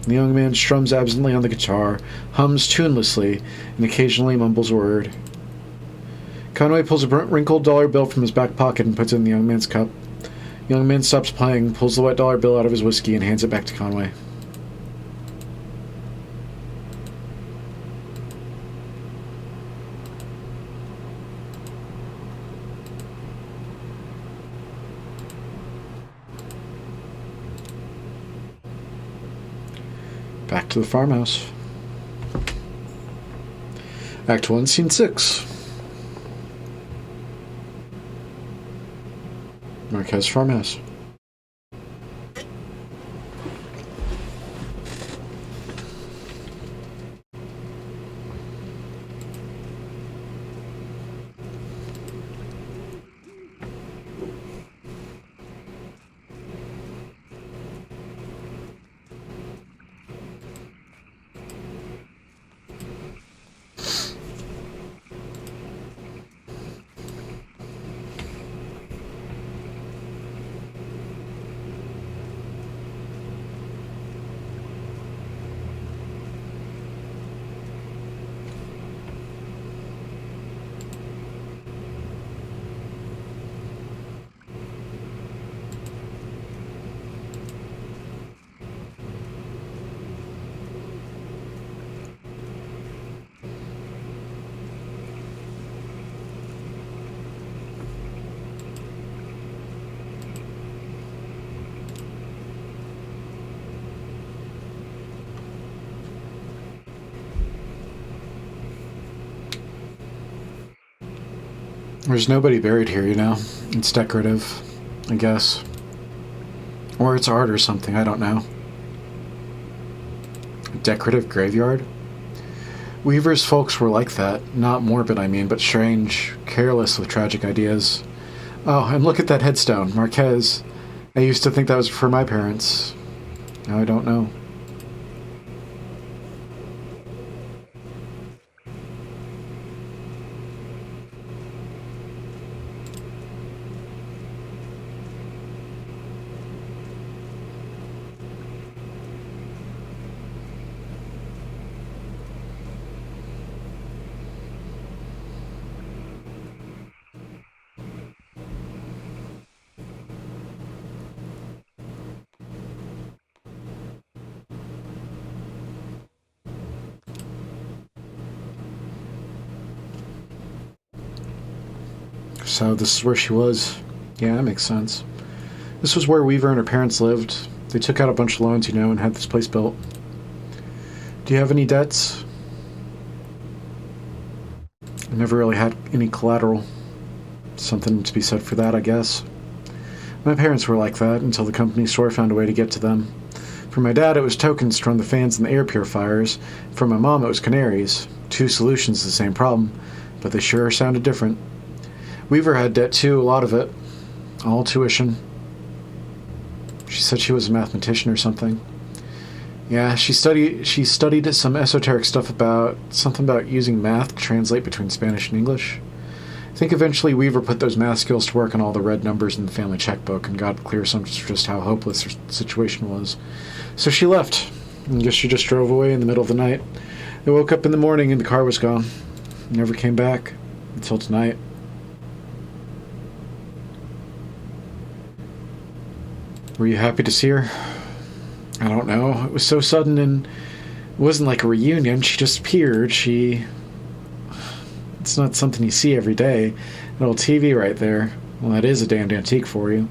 The young man strums absently on the guitar, hums tunelessly, and occasionally mumbles a word. Conway pulls a wrinkled dollar bill from his back pocket and puts it in the young man's cup. The young man stops playing, pulls the wet dollar bill out of his whiskey, and hands it back to Conway. Back to the farmhouse. Act 1, Scene 6. Marquez farmhouse. There's nobody buried here, you know. It's decorative, I guess. Or it's art or something, I don't know. A decorative graveyard? Weaver's folks were like that. Not morbid, I mean, but strange, careless with tragic ideas. Oh, and look at that headstone, Marquez. I used to think that was for my parents. Now I don't know. So this is where she was. Yeah, that makes sense. This was where Weaver and her parents lived. They took out a bunch of loans, you know, and had this place built. Do you have any debts? I never really had any collateral. Something to be said for that, I guess. My parents were like that until the company store found a way to get to them. For my dad, it was tokens to run the fans and the air purifiers. For my mom, it was canaries. Two solutions to the same problem, but they sure sounded different. Weaver had debt too, a lot of it. All tuition. She said she was a mathematician or something. Yeah, she studied some esoteric stuff about something about using math to translate between Spanish and English. I think eventually Weaver put those math skills to work on all the red numbers in the family checkbook and got clear some just how hopeless her situation was. So she left. I guess she just drove away in the middle of the night. They woke up in the morning and the car was gone. Never came back until tonight. Were you happy to see her? I don't know. It was so sudden and it wasn't like a reunion. She just appeared. It's not something you see every day. An old TV right there. Well, that is a damned antique for you.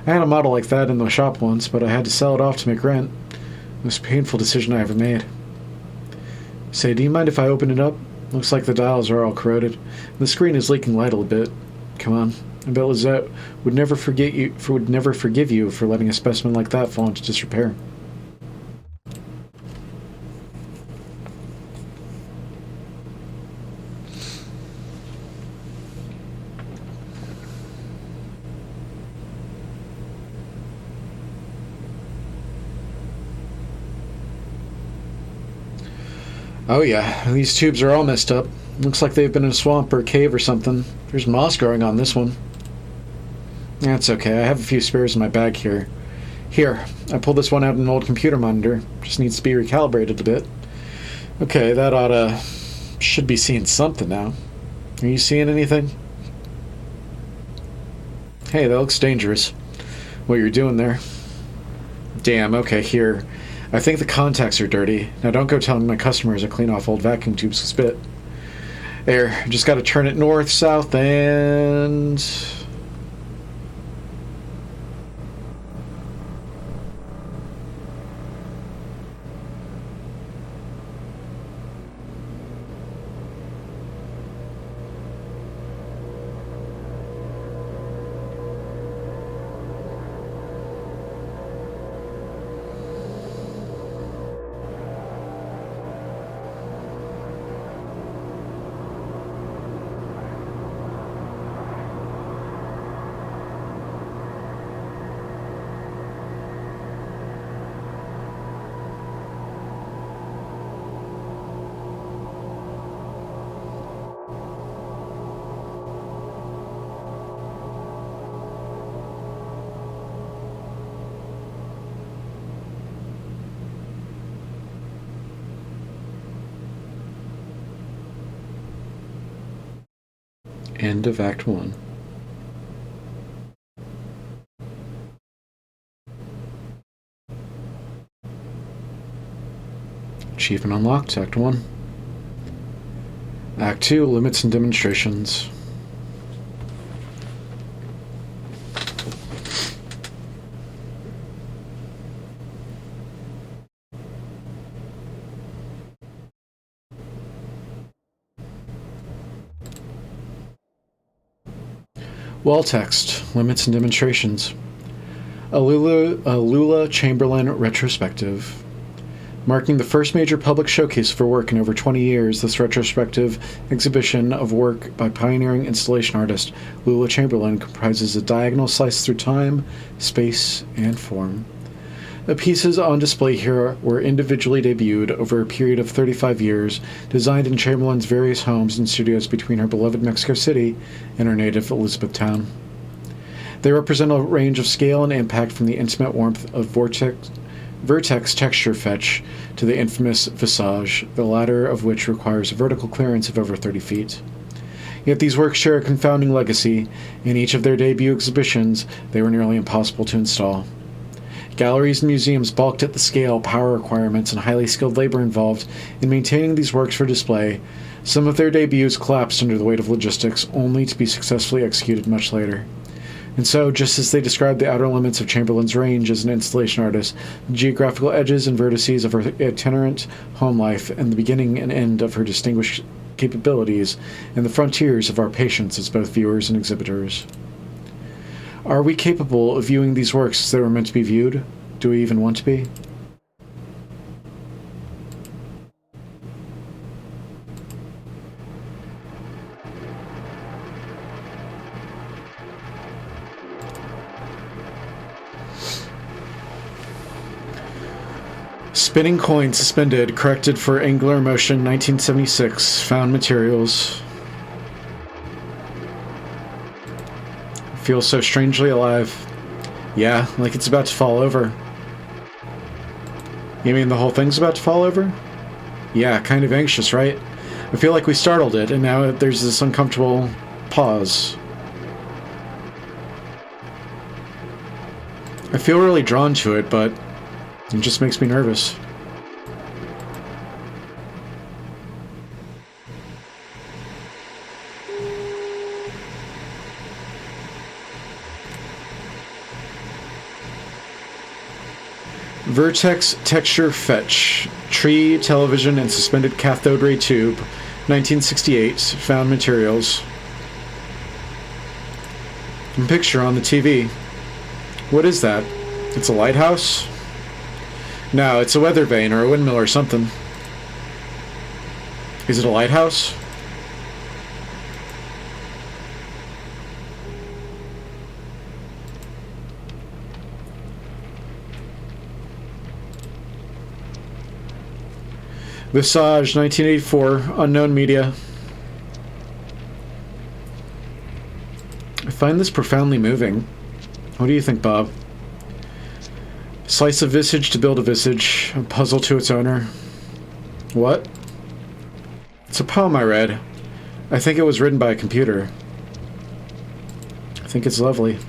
I had a model like that in the shop once, but I had to sell it off to make rent. The most painful decision I ever made. Say, do you mind if I open it up? Looks like the dials are all corroded. The screen is leaking light a little bit. Come on. I bet Lizette would never forgive you for letting a specimen like that fall into disrepair. Oh yeah, these tubes are all messed up. Looks like they've been in a swamp or a cave or something. There's moss growing on this one. That's okay, I have a few spares in my bag here. Here, I pulled this one out of an old computer monitor. Just needs to be recalibrated a bit. Okay, should be seeing something now. Are you seeing anything? Hey, that looks dangerous. What you're doing there. Damn, okay, here. I think the contacts are dirty. Now don't go telling my customers I clean off old vacuum tubes with spit. There, just gotta turn it north, south, and... End of Act 1. Achievement unlocked, Act 1. Act 2, Limits and Demonstrations. Wall text, Limits and Demonstrations. A Lula Chamberlain Retrospective. Marking the first major public showcase for work in over 20 years, this retrospective exhibition of work by pioneering installation artist Lula Chamberlain comprises a diagonal slice through time, space, and form. The pieces on display here were individually debuted over a period of 35 years, designed in Chamberlain's various homes and studios between her beloved Mexico City and her native Elizabethtown. They represent a range of scale and impact from the intimate warmth of vertex texture fetch to the infamous visage, the latter of which requires a vertical clearance of over 30 feet. Yet these works share a confounding legacy. In each of their debut exhibitions, they were nearly impossible to install. Galleries and museums balked at the scale, power requirements, and highly skilled labor involved in maintaining these works for display. Some of their debuts collapsed under the weight of logistics, only to be successfully executed much later. And so, just as they describe the outer limits of Chamberlain's range as an installation artist, the geographical edges and vertices of her itinerant home life, and the beginning and end of her distinguished capabilities, and the frontiers of our patience as both viewers and exhibitors. Are we capable of viewing these works as they were meant to be viewed? Do we even want to be? Spinning coin suspended, corrected for angular motion, 1976. Found materials. Feels so strangely alive. Yeah, like it's about to fall over. You mean the whole thing's about to fall over? Yeah, kind of anxious, right? I feel like we startled it, and now there's this uncomfortable pause. I feel really drawn to it, but it just makes me nervous. Vertex texture fetch. Tree, television, and suspended cathode ray tube. 1968. Found materials. And picture on the TV. What is that? It's a lighthouse? No, it's a weather vane or a windmill or something. Is it a lighthouse? Visage, 1984, unknown media. I find this profoundly moving. What do you think, Bob? Slice of visage to build a visage, a puzzle to its owner. What? It's a poem I read. I think it was written by a computer. I think it's lovely.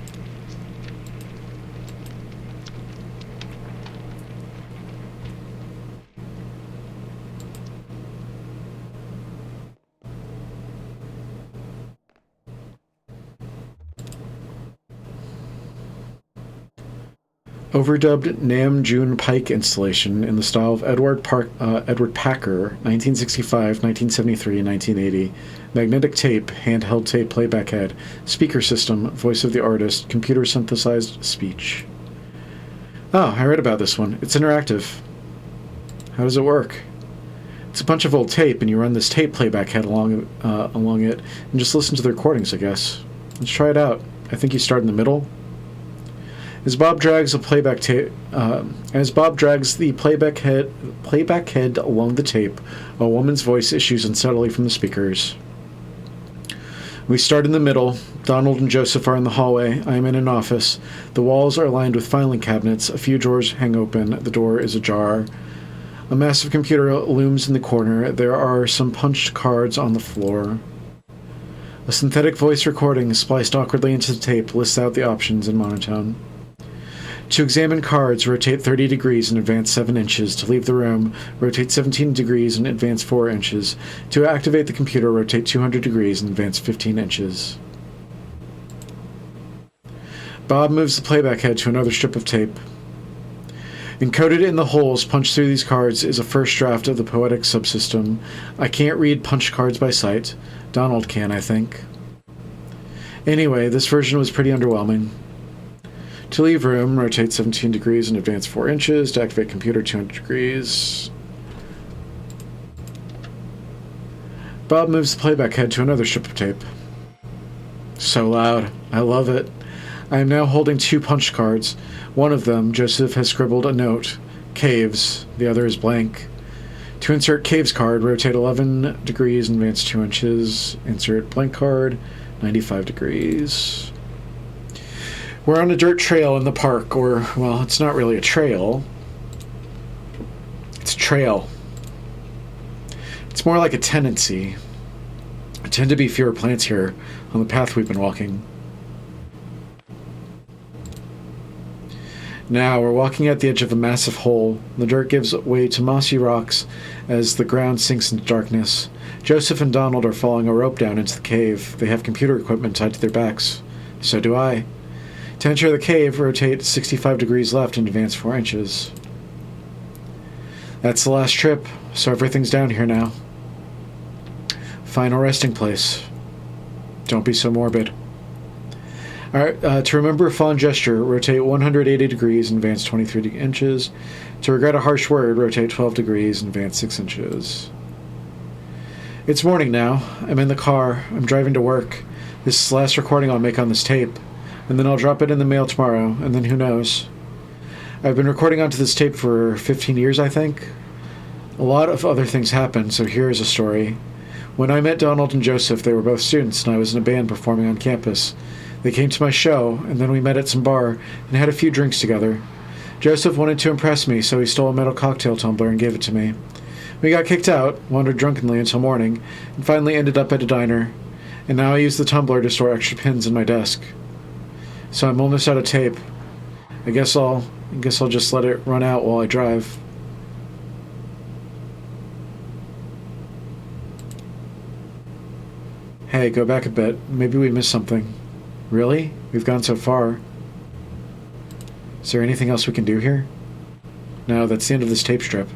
Overdubbed Nam June Pike installation in the style of Edward Packer, 1965, 1973, and 1980. Magnetic tape, handheld tape playback head, speaker system, voice of the artist, computer synthesized speech. Oh, I read about this one. It's interactive. How does it work? It's a bunch of old tape, and you run this tape playback head along it, and just listen to the recordings, I guess. Let's try it out. I think you start in the middle. As Bob drags the playback head along the tape, a woman's voice issues unsteadily from the speakers. We start in the middle. Donald and Joseph are in the hallway. I am in an office. The walls are lined with filing cabinets. A few drawers hang open. The door is ajar. A massive computer looms in the corner. There are some punched cards on the floor. A synthetic voice recording spliced awkwardly into the tape lists out the options in monotone. To examine cards, rotate 30 degrees and advance 7 inches. To leave the room, rotate 17 degrees and advance 4 inches. To activate the computer, rotate 200 degrees and advance 15 inches. Bob moves the playback head to another strip of tape. Encoded in the holes punched through these cards is a first draft of the poetic subsystem. I can't read punched cards by sight. Donald can, I think. Anyway, this version was pretty underwhelming. To leave room, rotate 17 degrees and advance 4 inches. To activate computer, 200 degrees. Bob moves the playback head to another strip of tape. So loud. I love it. I am now holding 2 punch cards. One of them, Joseph has scribbled a note. Caves. The other is blank. To insert Caves card, rotate 11 degrees and advance 2 inches. Insert blank card, 95 degrees. We're on a dirt trail in the park, or, well, it's not really a trail. It's a trail. It's more like a tendency. There tend to be fewer plants here on the path we've been walking. Now, we're walking at the edge of a massive hole. The dirt gives way to mossy rocks as the ground sinks into darkness. Joseph and Donald are following a rope down into the cave. They have computer equipment tied to their backs. So do I. To enter the cave, rotate 65 degrees left and advance 4 inches. That's the last trip, so everything's down here now. Final resting place. Don't be so morbid. Alright, to remember a fond gesture, rotate 180 degrees and advance 23 inches. To regret a harsh word, rotate 12 degrees and advance 6 inches. It's morning now. I'm in the car. I'm driving to work. This is the last recording I'll make on this tape. And then I'll drop it in the mail tomorrow, and then who knows. I've been recording onto this tape for 15 years, I think. A lot of other things happened, so here's a story. When I met Donald and Joseph, they were both students, and I was in a band performing on campus. They came to my show, and then we met at some bar and had a few drinks together. Joseph wanted to impress me, so he stole a metal cocktail tumbler and gave it to me. We got kicked out, wandered drunkenly until morning, and finally ended up at a diner. And now I use the tumbler to store extra pins in my desk. So I'm almost out of tape. I guess I'll just let it run out while I drive. Hey, go back a bit. Maybe we missed something. Really? We've gone so far. Is there anything else we can do here? No, that's the end of this tape strip.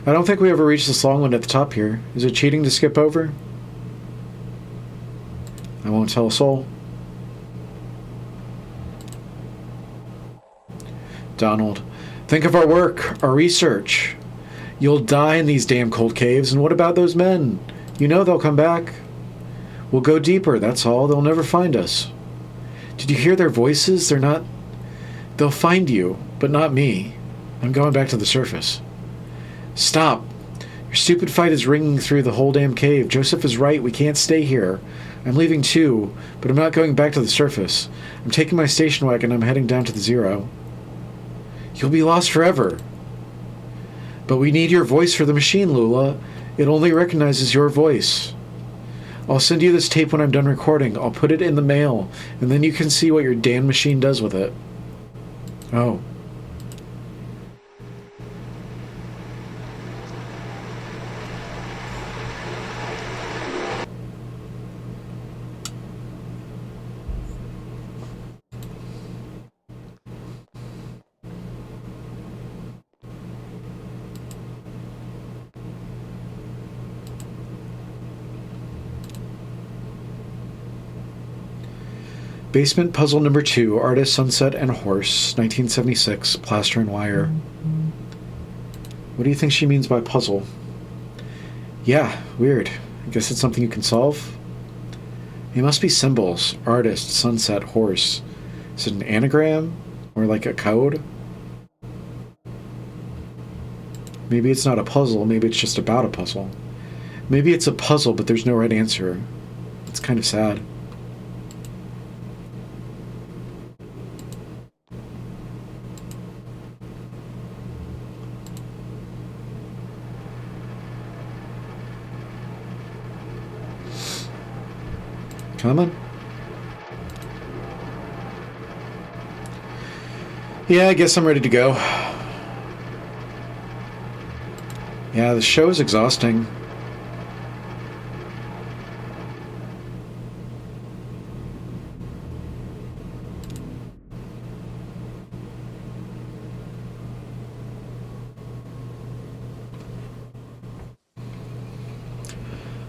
I don't think we ever reached this long one at the top here. Is it cheating to skip over? I won't tell a soul. Donald, think of our work, our research. You'll die in these damn cold caves, and what about those men? You know they'll come back. We'll go deeper, that's all. They'll never find us. Did you hear their voices? They'll find you, but not me. I'm going back to the surface. Stop. Your stupid fight is ringing through the whole damn cave. Joseph is right, we can't stay here. I'm leaving too, but I'm not going back to the surface. I'm taking my station wagon and I'm heading down to the Zero. You'll be lost forever. But we need your voice for the machine, Lula. It only recognizes your voice. I'll send you this tape when I'm done recording. I'll put it in the mail, and then you can see what your damn machine does with it. Oh. Basement Puzzle Number 2, Artist, Sunset, and Horse, 1976, Plaster and Wire. What do you think she means by puzzle? Yeah, weird. I guess it's something you can solve? It must be symbols. Artist, Sunset, Horse. Is it an anagram? Or like a code? Maybe it's not a puzzle, maybe it's just about a puzzle. Maybe it's a puzzle, but there's no right answer. It's kind of sad. Come on. Yeah, I guess I'm ready to go. Yeah, the show is exhausting.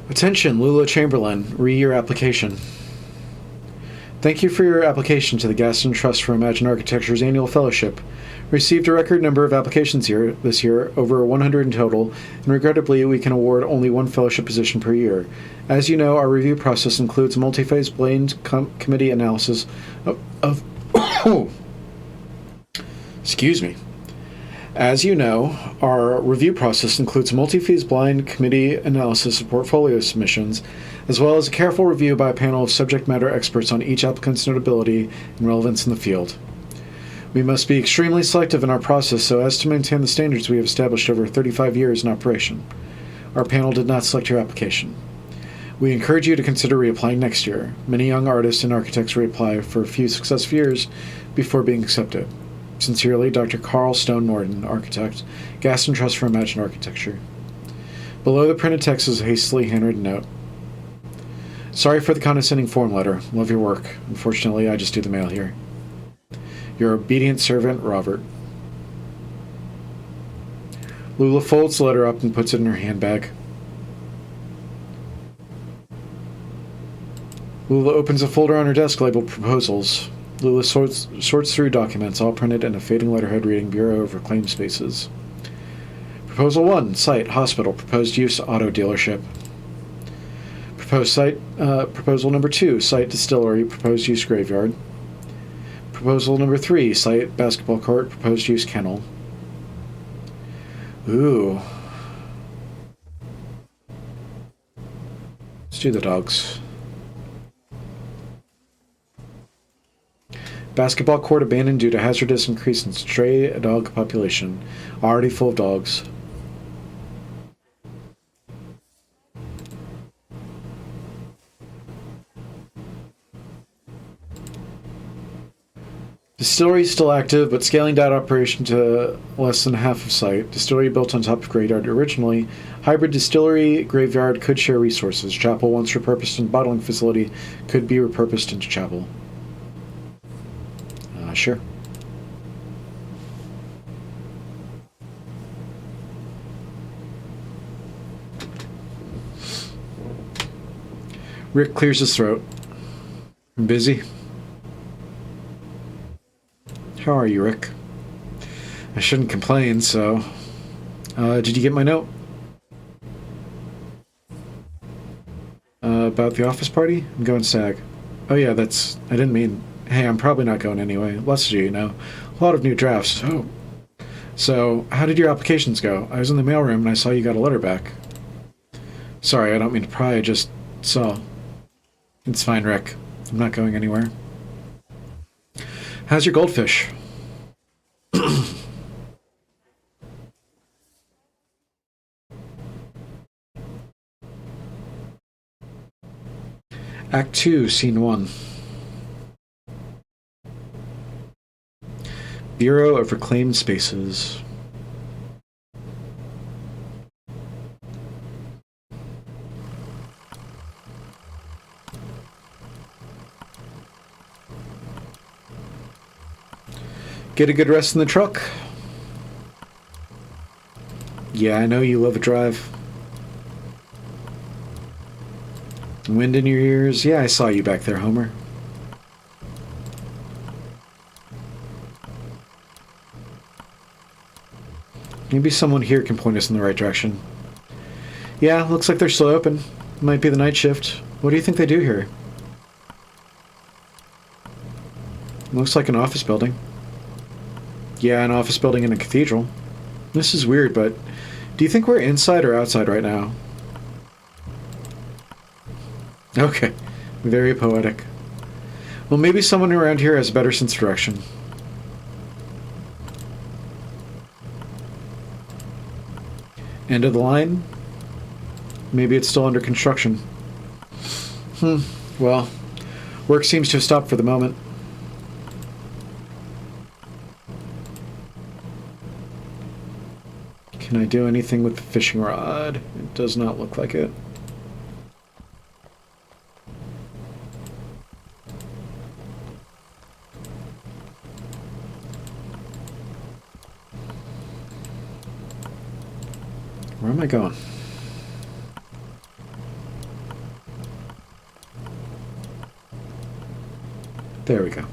Attention, Lula Chamberlain, re-your application. Thank you for your application to the Gaston Trust for Imagine Architecture's annual fellowship. Received a record number of applications this year, over 100 in total, and regrettably we can award only one fellowship position per year. As you know, our review process includes a multi-phase blind committee analysis of excuse me. As you know, our review process includes a multi-phase blind committee analysis of portfolio submissions, as well as a careful review by a panel of subject matter experts on each applicant's notability and relevance in the field. We must be extremely selective in our process so as to maintain the standards we have established over 35 years in operation. Our panel did not select your application. We encourage you to consider reapplying next year. Many young artists and architects reapply for a few successive years before being accepted. Sincerely, Dr. Carl Stone Norton, Architect, Gaston Trust for Imagine Architecture. Below the printed text is a hastily handwritten note. Sorry for the condescending form letter. Love your work. Unfortunately, I just do the mail here. Your obedient servant, Robert. Lula folds the letter up and puts it in her handbag. Lula opens a folder on her desk labeled Proposals. Lula sorts through documents, all printed in a fading letterhead reading Bureau of Reclaimed Spaces. Proposal 1, site, hospital, proposed use, auto dealership. Proposed site, proposal number 2, site, distillery, proposed use, graveyard. Proposal number 3, site, basketball court, proposed use, kennel. Ooh. Let's do the dogs. Basketball court abandoned due to hazardous increase in stray dog population. Already full of dogs. Distillery is still active, but scaling down operation to less than half of site. Distillery built on top of graveyard originally. Hybrid distillery graveyard could share resources. Chapel, once repurposed into bottling facility, could be repurposed into chapel. Sure. Rick clears his throat. I'm busy. How are you, Rick? I shouldn't complain, so... did you get my note? About the office party? I'm going SAG. Oh yeah, that's... I didn't mean... Hey, I'm probably not going anyway. Lots to do, you know. A lot of new drafts. Oh. So, how did your applications go? I was in the mailroom and I saw you got a letter back. Sorry, I don't mean to pry, I just saw. It's fine, Rick. I'm not going anywhere. How's your goldfish? Act 2, Scene 1. Bureau of Reclaimed Spaces. Get a good rest in the truck? Yeah, I know you love a drive. Wind in your ears? Yeah, I saw you back there, Homer. Maybe someone here can point us in the right direction. Yeah, looks like they're still open. Might be the night shift. What do you think they do here? Looks like an office building. Yeah, an office building in a cathedral. This is weird, but do you think we're inside or outside right now? Okay, very poetic. Well, maybe someone around here has a better sense of direction. End of the line? Maybe it's still under construction. Well, work seems to have stopped for the moment. Can I do anything with the fishing rod? It does not look like it. Where am I going? There we go.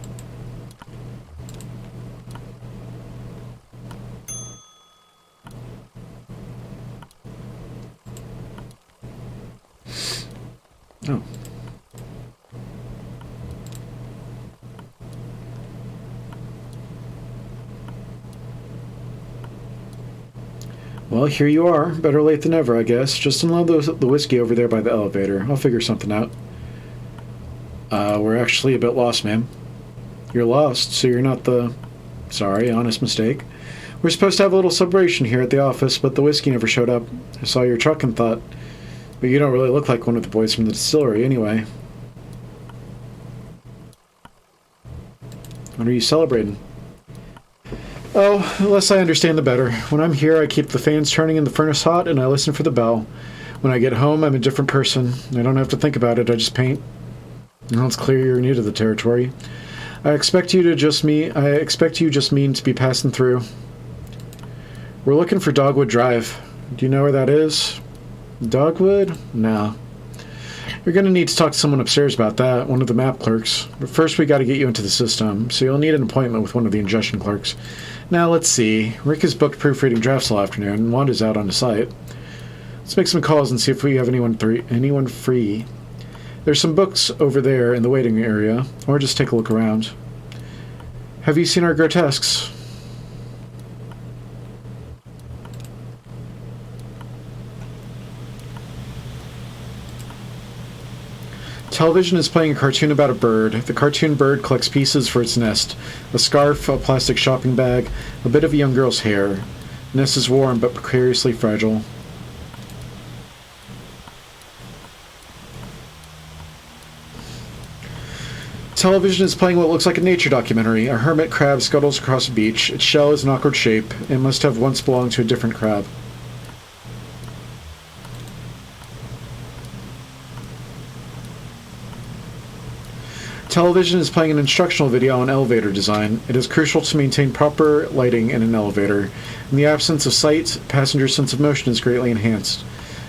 Oh. Well, here you are. Better late than never, I guess. Just unload the whiskey over there by the elevator. I'll figure something out. We're actually a bit lost, ma'am. You're lost, so you're not the... Sorry, honest mistake. We're supposed to have a little celebration here at the office, but the whiskey never showed up. I saw your truck and thought... But you don't really look like one of the boys from the distillery, anyway. What are you celebrating? Oh, the less I understand, the better. When I'm here, I keep the fans turning and the furnace hot, and I listen for the bell. When I get home, I'm a different person. I don't have to think about it, I just paint. Now it's clear you're new to the territory. I expect you just mean to be passing through. We're looking for Dogwood Drive. Do you know where that is? Dogwood? No. You're going to need to talk to someone upstairs about that, one of the map clerks. But first we got to get you into the system, so you'll need an appointment with one of the ingestion clerks. Now, let's see. Rick is booked proofreading drafts all afternoon, and Wanda's out on the site. Let's make some calls and see if we have anyone free. There's some books over there in the waiting area, or just take a look around. Have you seen our grotesques? Television is playing a cartoon about a bird. The cartoon bird collects pieces for its nest. A scarf, a plastic shopping bag, a bit of a young girl's hair. The nest is warm but precariously fragile. Television is playing what looks like a nature documentary. A hermit crab scuttles across a beach. Its shell is an awkward shape. It must have once belonged to a different crab. Television is playing an instructional video on elevator design. It is crucial to maintain proper lighting in an elevator. In the absence of sight, passenger sense of motion is greatly enhanced.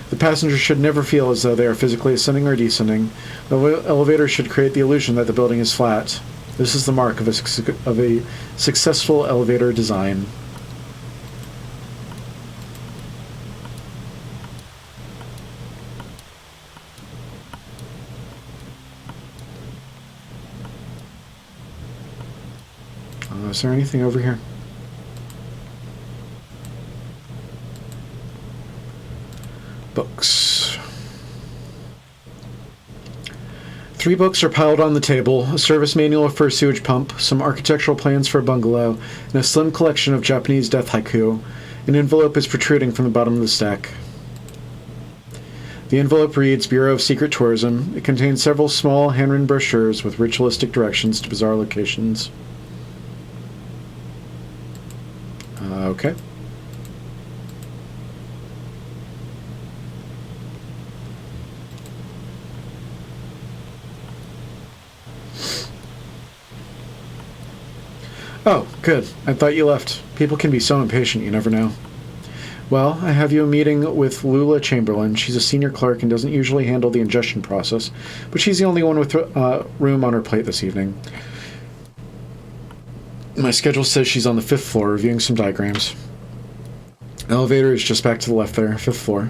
The passenger should never feel as though they are physically ascending or descending. The elevator should create the illusion that the building is flat. This is the mark of a successful elevator design. Is there anything over here? Books. 3 books are piled on the table: a service manual for a sewage pump, some architectural plans for a bungalow, and a slim collection of Japanese death haiku. An envelope is protruding from the bottom of the stack. The envelope reads Bureau of Secret Tourism. It contains several small handwritten brochures with ritualistic directions to bizarre locations. Okay. Oh, good. I thought you left. People can be so impatient, you never know. Well, I have you a meeting with Lula Chamberlain. She's a senior clerk and doesn't usually handle the ingestion process, but she's the only one with room on her plate this evening. My schedule says she's on the 5th floor reviewing some diagrams. Elevator is just back to the left there, 5th floor.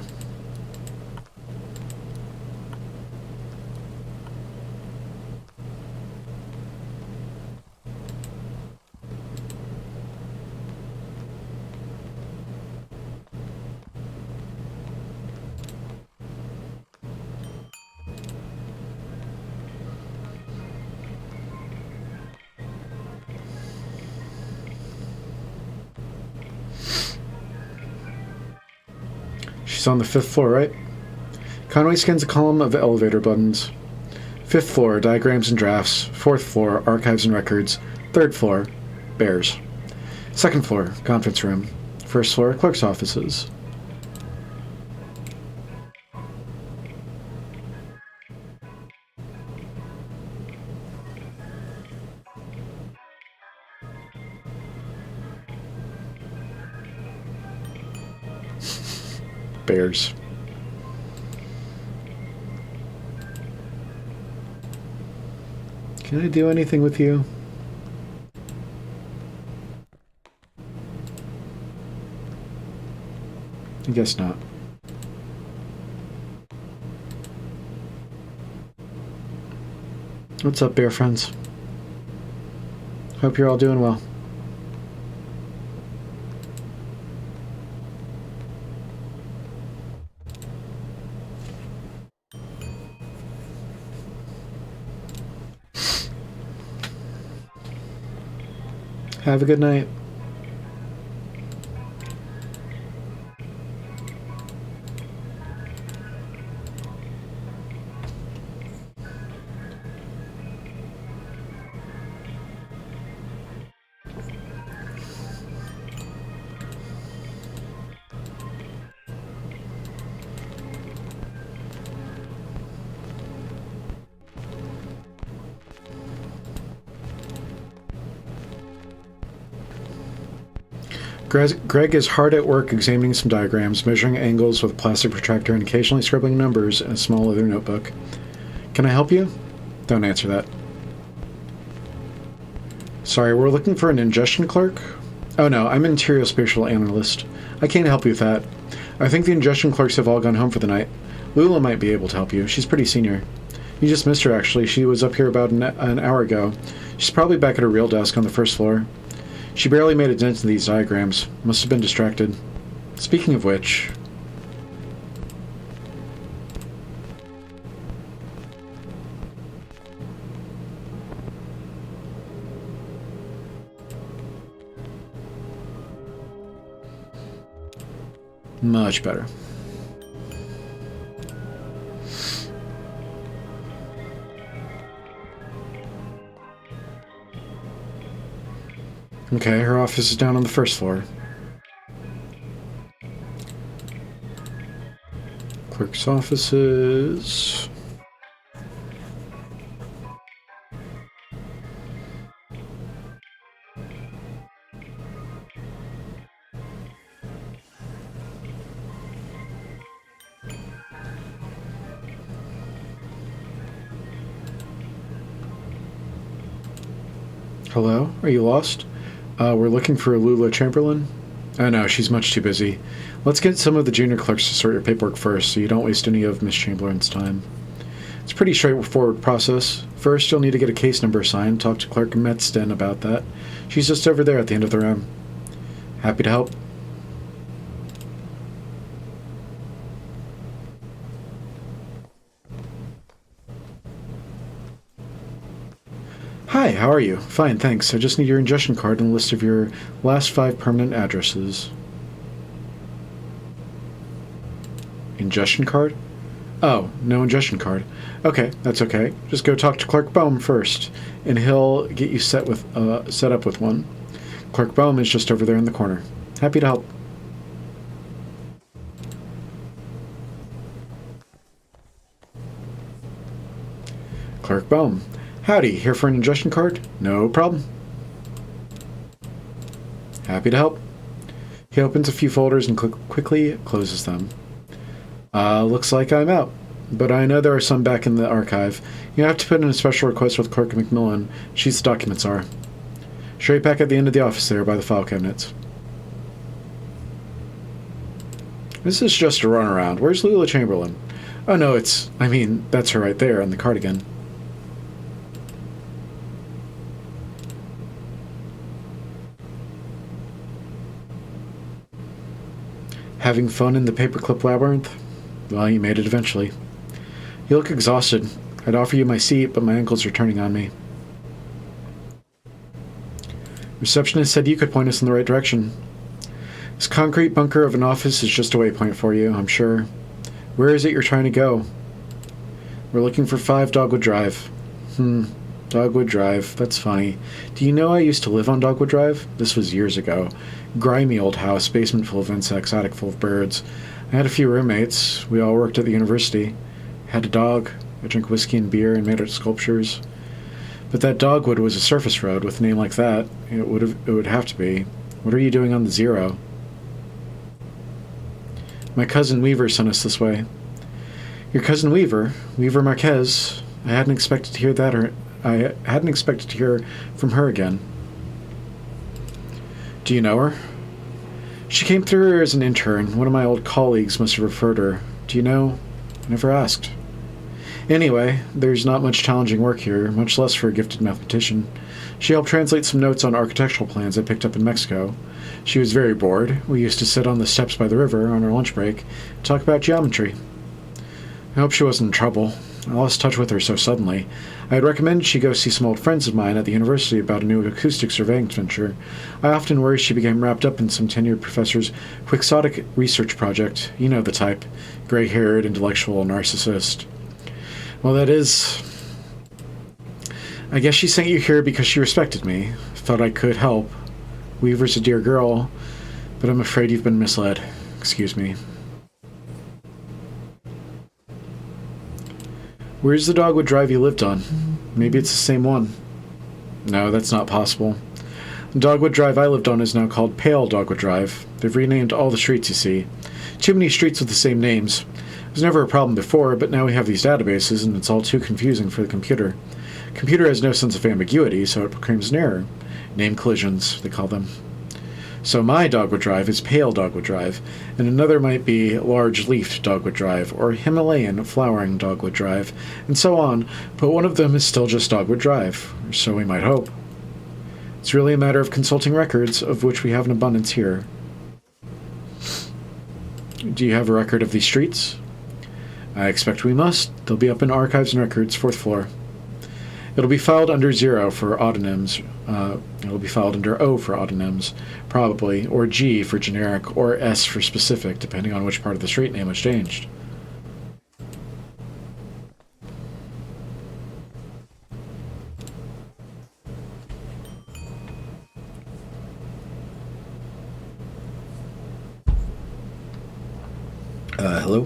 She's on the 5th floor, right? Conway scans a column of elevator buttons. 5th floor, diagrams and drafts. 4th floor, archives and records. 3rd floor, bears. 2nd floor, conference room. 1st floor, clerk's offices. Bears. Can I do anything with you? I guess not. What's up, bear friends? Hope you're all doing well. Have a good night. Greg is hard at work examining some diagrams, measuring angles with a plastic protractor, and occasionally scribbling numbers in a small leather notebook. Can I help you? Don't answer that. Sorry, we're looking for an ingestion clerk? Oh no, I'm an interior spatial analyst. I can't help you with that. I think the ingestion clerks have all gone home for the night. Lula might be able to help you. She's pretty senior. You just missed her, actually. She was up here about an hour ago. She's probably back at her real desk on the first floor. She barely made a dent in these diagrams. Must have been distracted. Speaking of which... Much better. Okay, her office is down on the first floor. Clerk's offices... Hello? Are you lost? We're looking for Lula Chamberlain. Oh no, she's much too busy. Let's get some of the junior clerks to sort your paperwork first, so you don't waste any of Miss Chamberlain's time. It's a pretty straightforward process. First, you'll need to get a case number assigned. Talk to Clerk Metzden about that. She's just over there at the end of the room. Happy to help. Hi, how are you? Fine, thanks. I just need your ingestion card and a list of your last 5 permanent addresses. Ingestion card? Oh, no ingestion card. Okay, that's okay. Just go talk to Clerk Boehm first, and he'll get you set up with one. Clerk Boehm is just over there in the corner. Happy to help. Clerk Boehm. Howdy, here for an ingestion card? No problem. Happy to help. He opens a few folders and quickly closes them. Looks like I'm out, but I know there are some back in the archive. You have to put in a special request with Clerk Macmillan. She's the documents are. Straight back at the end of the office there by the file cabinets. This is just a runaround. Where's Lula Chamberlain? Oh no, that's her right there on the cardigan. Having fun in the paperclip labyrinth? Well, you made it eventually. You look exhausted. I'd offer you my seat, but my ankles are turning on me. Receptionist said you could point us in the right direction. This concrete bunker of an office is just a waypoint for you, I'm sure. Where is it you're trying to go? We're looking for 5 Dogwood Drive. Dogwood Drive. That's funny. Do you know I used to live on Dogwood Drive? This was years ago. Grimy old house, basement full of insects, attic full of birds. I had a few roommates. We all worked at the university. Had a dog. I drank whiskey and beer and made art sculptures. But that Dogwood was a surface road with a name like that. It would have to be. What are you doing on the 0? My cousin Weaver sent us this way. Your cousin Weaver? Weaver Marquez? I hadn't expected to hear from her again. Do you know her? She came through here as an intern. One of my old colleagues must have referred her. Do you know? I never asked. Anyway, there's not much challenging work here, much less for a gifted mathematician. She helped translate some notes on architectural plans I picked up in Mexico. She was very bored. We used to sit on the steps by the river on our lunch break and talk about geometry. I hope she wasn't in trouble. I lost touch with her so suddenly. I had recommended she go see some old friends of mine at the university about a new acoustic surveying venture. I often worry she became wrapped up in some tenured professor's quixotic research project. You know the type. Gray-haired, intellectual narcissist. Well, that is... I guess she sent you here because she respected me. Thought I could help. Weaver's a dear girl, but I'm afraid you've been misled. Excuse me. Where's the Dogwood Drive you lived on? Maybe it's the same one. No, that's not possible. Dogwood Drive I lived on is now called Pale Dogwood Drive. They've renamed all the streets, you see. Too many streets with the same names. It was never a problem before, but now we have these databases, and it's all too confusing for the computer. Computer has no sense of ambiguity, so it proclaims an error. Name collisions, they call them. So my Dogwood Drive is Pale Dogwood Drive, and another might be Large-Leafed Dogwood Drive, or Himalayan Flowering Dogwood Drive, and so on, but one of them is still just Dogwood Drive, or so we might hope. It's really a matter of consulting records, of which we have an abundance here. Do you have a record of these streets? I expect we must. They'll be up in Archives and Records, 4th floor. It'll be filed under 0 for autonyms. It'll be filed under O for autonyms, probably, or G for generic, or S for specific, depending on which part of the street name was changed. Hello?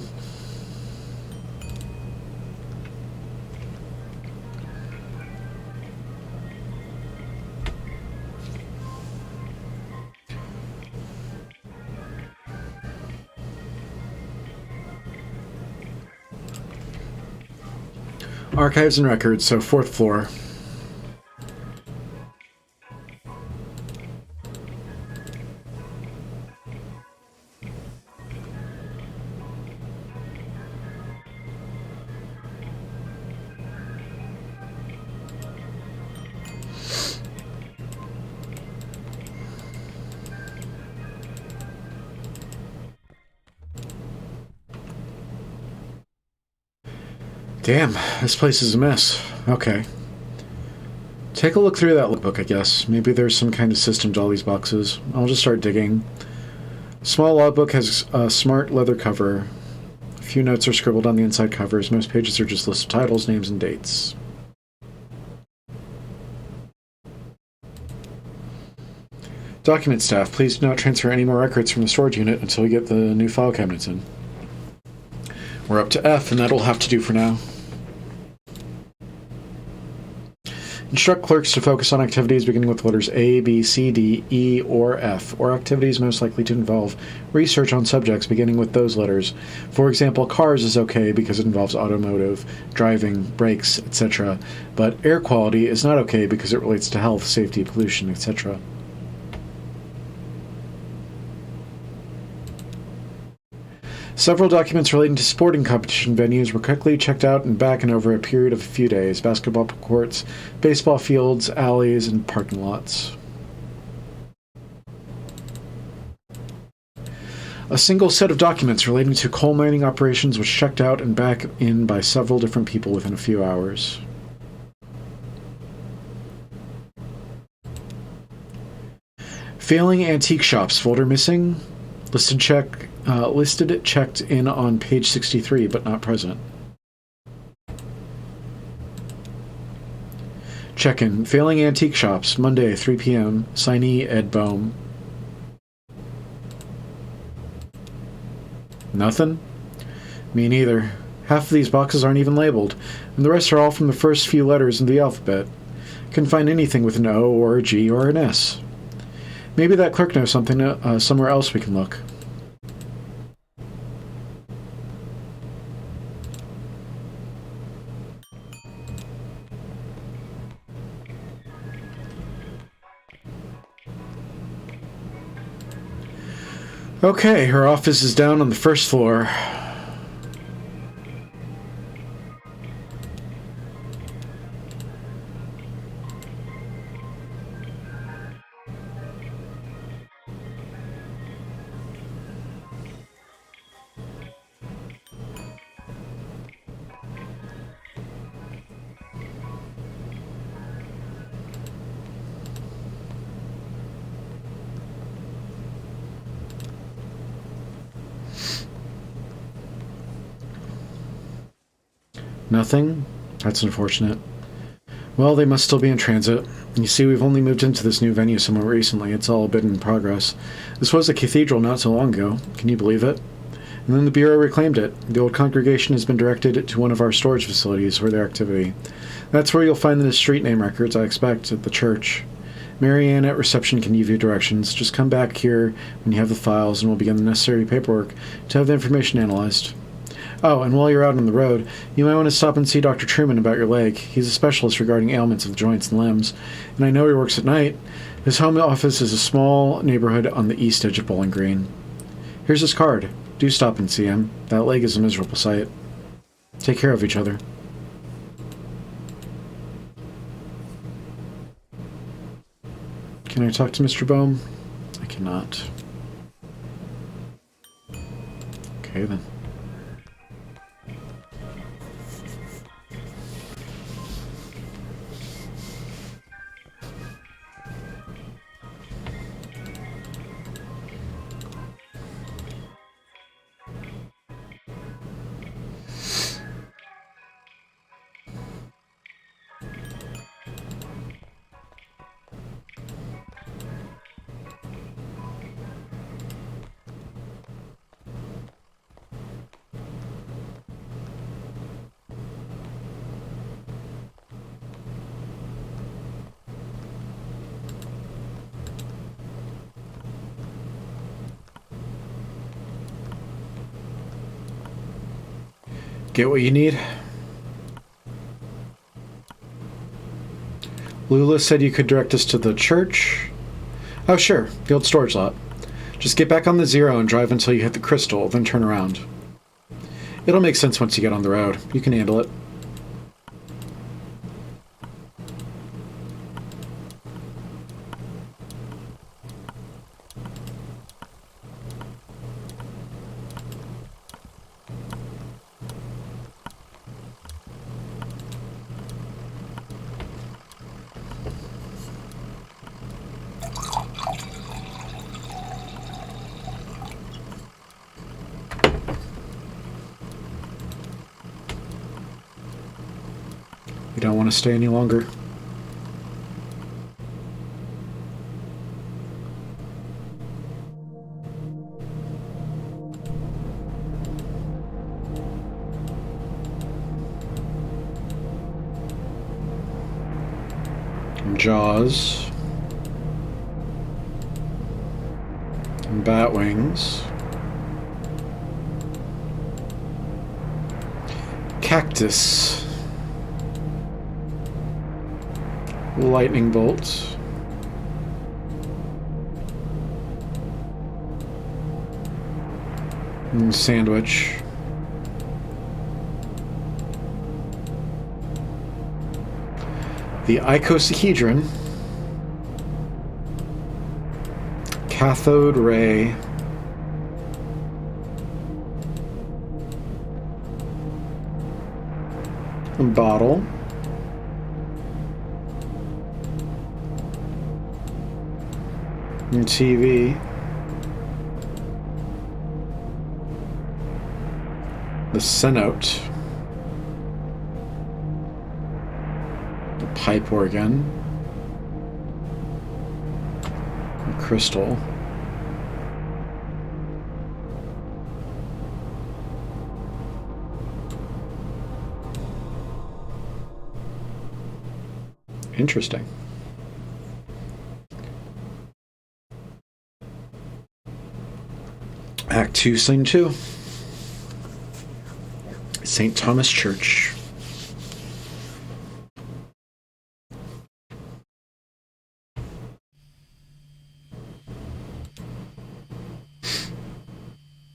Archives and Records, so 4th floor. Damn, this place is a mess. Okay. Take a look through that book, I guess. Maybe there's some kind of system to all these boxes. I'll just start digging. Small logbook has a smart leather cover. A few notes are scribbled on the inside covers. Most pages are just lists of titles, names, and dates. Document staff, please do not transfer any more records from the storage unit until we get the new file cabinets in. We're up to F, and that'll have to do for now. Instruct clerks to focus on activities beginning with letters A, B, C, D, E, or F, or activities most likely to involve research on subjects beginning with those letters. For example, cars is okay because it involves automotive, driving, brakes, etc., but air quality is not okay because it relates to health, safety, pollution, etc. Several documents relating to sporting competition venues were quickly checked out and back in over a period of a few days. Basketball courts, baseball fields, alleys, and parking lots. A single set of documents relating to coal mining operations was checked out and back in by several different people within a few hours. Failing antique shops folder missing. Listed checked in on page 63, but not present. Check-in. Failing antique shops, Monday, 3 p.m. Signee, Ed Bohm. Nothing? Me neither. Half of these boxes aren't even labeled, and the rest are all from the first few letters in the alphabet. Couldn't find anything with an O or a G or an S. Maybe that clerk knows something somewhere else we can look. Okay, her office is down on the 1st floor. Nothing? That's unfortunate. Well, they must still be in transit. You see, we've only moved into this new venue somewhat recently. It's all a bit in progress. This was a cathedral not so long ago. Can you believe it? And then the Bureau reclaimed it. The old congregation has been directed to one of our storage facilities for their activity. That's where you'll find the street name records, I expect, at the church. Marianne at reception can give you directions. Just come back here when you have the files and we'll begin the necessary paperwork to have the information analyzed. Oh, and while you're out on the road, you might want to stop and see Dr. Truman about your leg. He's a specialist regarding ailments of the joints and limbs, and I know he works at night. His home office is a small neighborhood on the east edge of Bowling Green. Here's his card. Do stop and see him. That leg is a miserable sight. Take care of each other. Can I talk to Mr. Bohm? I cannot. Okay, then. Get what you need? Lula said you could direct us to the church. Oh, sure. The old storage lot. Just get back on the Zero and drive until you hit the Crystal, then turn around. It'll make sense once you get on the road. You can handle it. You don't want to stay any longer. Jaws. And bat wings. Cactus. Lightning bolts. And sandwich. The icosahedron. Cathode ray. A bottle. And TV. The cenote. The pipe organ. The crystal. Interesting. Act 2, Scene 2. St. Thomas Church.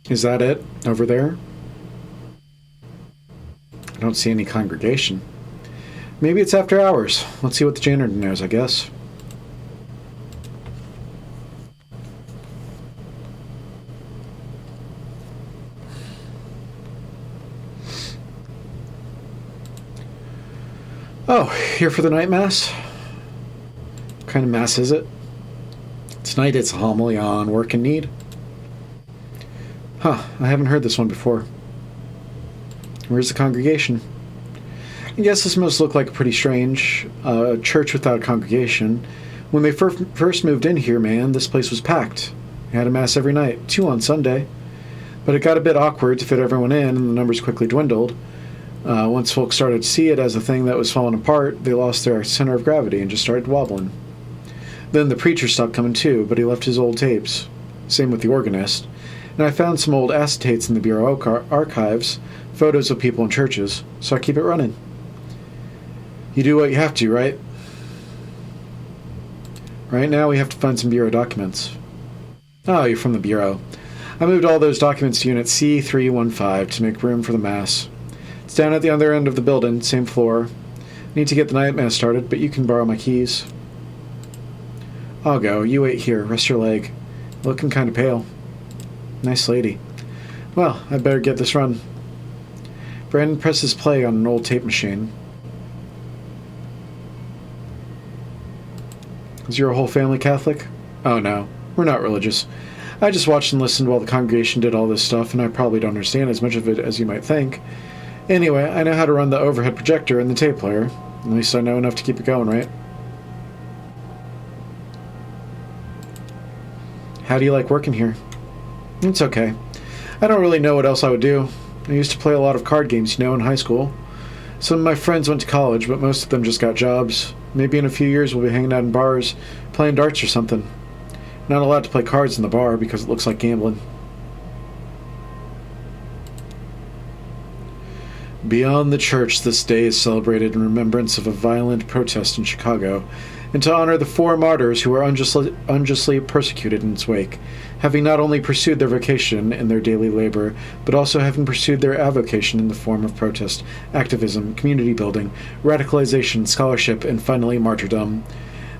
Is that it over there? I don't see any congregation. Maybe it's after hours. Let's see what the janitor knows, I guess. Oh, here for the night mass? What kind of mass is it? Tonight it's a homily on work and need. Huh, I haven't heard this one before. Where's the congregation? I guess this must look like a pretty strange church without a congregation. When they first moved in here, man, this place was packed. They had a mass every night, 2 on Sunday. But it got a bit awkward to fit everyone in, and the numbers quickly dwindled. Once folks started to see it as a thing that was falling apart, they lost their center of gravity and just started wobbling. Then the preacher stopped coming too, but he left his old tapes. Same with the organist. And I found some old acetates in the Bureau archives, photos of people in churches, so I keep it running. You do what you have to, right? Right now we have to find some Bureau documents. Oh, you're from the Bureau. I moved all those documents to Unit C315 to make room for the Mass. It's down at the other end of the building, same floor. Need to get the night Mass started, but you can borrow my keys. I'll go. You wait here. Rest your leg. Looking kind of pale. Nice lady. Well, I'd better get this run. Brandon presses play on an old tape machine. Is your whole family Catholic? Oh no, we're not religious. I just watched and listened while the congregation did all this stuff, and I probably don't understand as much of it as you might think. Anyway, I know how to run the overhead projector and the tape player. At least I know enough to keep it going, right? How do you like working here? It's okay. I don't really know what else I would do. I used to play a lot of card games, in high school. Some of my friends went to college, but most of them just got jobs. Maybe in a few years we'll be hanging out in bars, playing darts or something. Not allowed to play cards in the bar because it looks like gambling. Beyond the church, this day is celebrated in remembrance of a violent protest in Chicago, and to honor the 4 martyrs who were unjustly persecuted in its wake, having not only pursued their vocation in their daily labor, but also having pursued their avocation in the form of protest, activism, community building, radicalization, scholarship, and finally martyrdom.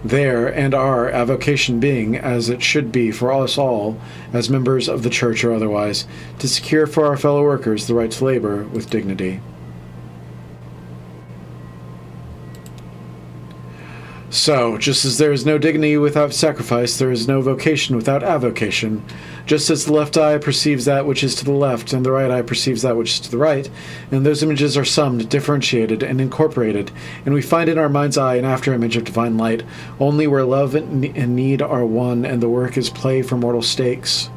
Their and our avocation being, as it should be for us all, as members of the church or otherwise, to secure for our fellow workers the right to labor with dignity. So, just as there is no dignity without sacrifice, there is no vocation without avocation. Just as the left eye perceives that which is to the left, and the right eye perceives that which is to the right, and those images are summed, differentiated, and incorporated, and we find in our mind's eye an after-image of divine light, only where love and need are one, and the work is play for mortal stakes.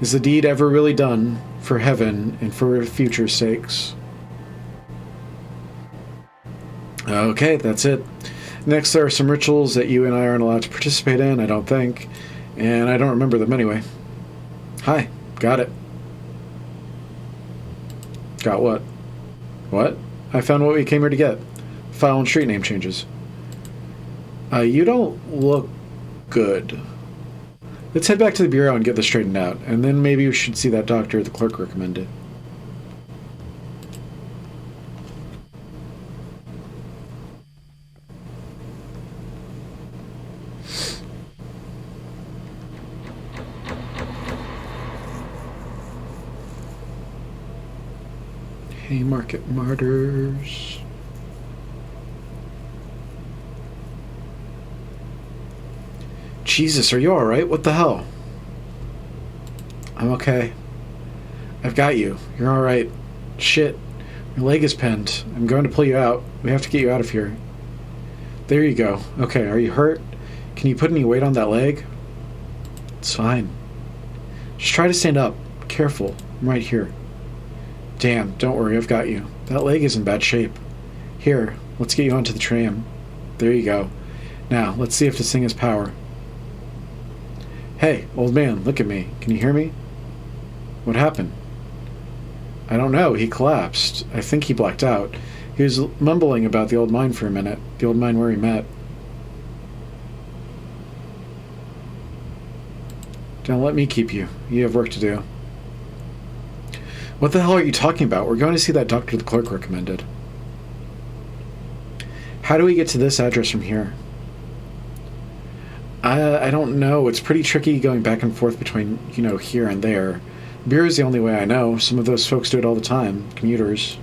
Is the deed ever really done for heaven and for future sakes? Okay, that's it. Next, there are some rituals that you and I aren't allowed to participate in, I don't think. And I don't remember them anyway. Hi. Got it. Got what? What? I found what we came here to get. File and street name changes. You don't look good. Let's head back to the Bureau and get this straightened out. And then maybe we should see that doctor the clerk recommended. Haymarket Martyrs. Jesus, are you alright? What the hell? I'm okay. I've got you. You're alright. Shit. Your leg is pinned. I'm going to pull you out. We have to get you out of here. There you go. Okay, are you hurt? Can you put any weight on that leg? It's fine. Just try to stand up. Careful. I'm right here. Damn, don't worry, I've got you. That leg is in bad shape. Here, let's get you onto the tram. There you go. Now, let's see if this thing has power. Hey, old man, look at me. Can you hear me? What happened? I don't know, he collapsed. I think he blacked out. He was mumbling about the old mine for a minute, the old mine where he met. Don't let me keep you. You have work to do. What the hell are you talking about? We're going to see that doctor the clerk recommended. How do we get to this address from here? I don't know. It's pretty tricky going back and forth between, here and there. Beer is the only way I know. Some of those folks do it all the time. Commuters.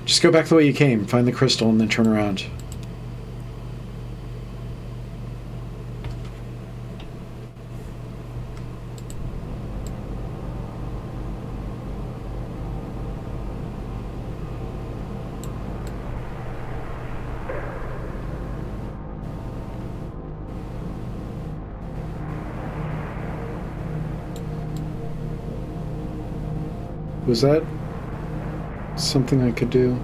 Just go back the way you came, find the crystal, and then turn around. Was that something I could do?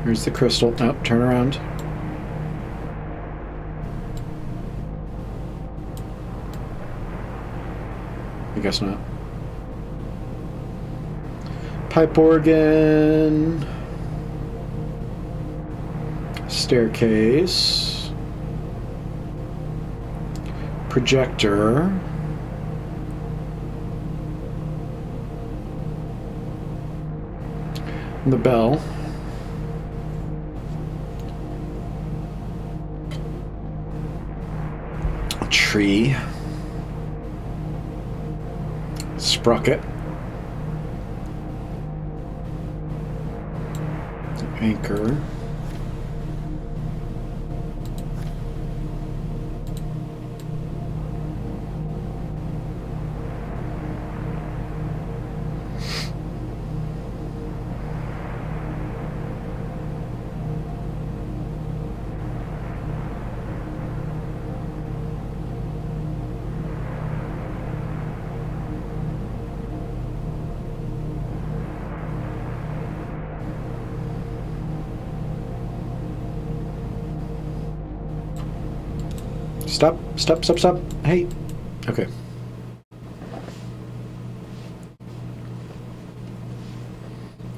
Here's the crystal. Oh, turn around. I guess not. Pipe organ. Staircase. Projector. And the bell. Tree. Sprocket. Anchor. Stop, stop, stop, stop. Hey. Okay.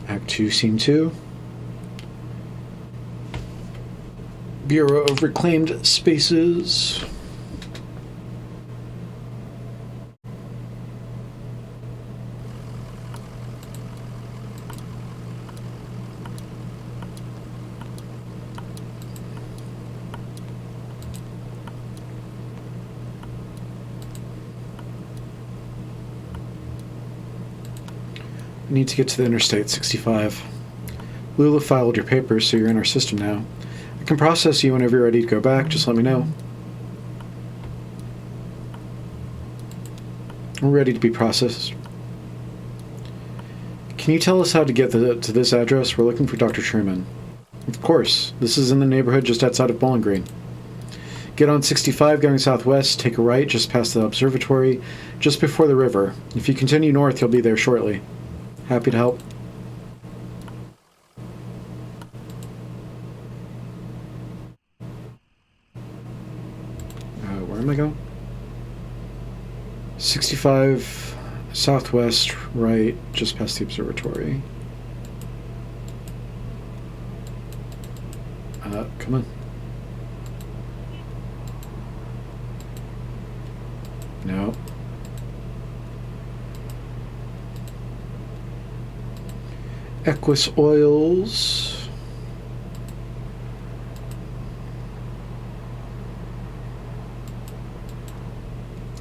Act 2, Scene 2. Bureau of Reclaimed Spaces. Need to get to the Interstate 65. Lula filed your papers, so you're in our system now. I can process you whenever you're ready to go back. Just let me know. We're ready to be processed. Can you tell us how to get to this address? We're looking for Dr. Truman. Of course. This is in the neighborhood just outside of Bowling Green. Get on 65 going southwest, take a right just past the observatory, just before the river. If you continue north, you'll be there shortly. Happy to help. Where am I going? 65 southwest, right, just past the observatory. Come on. No. Equus Oils.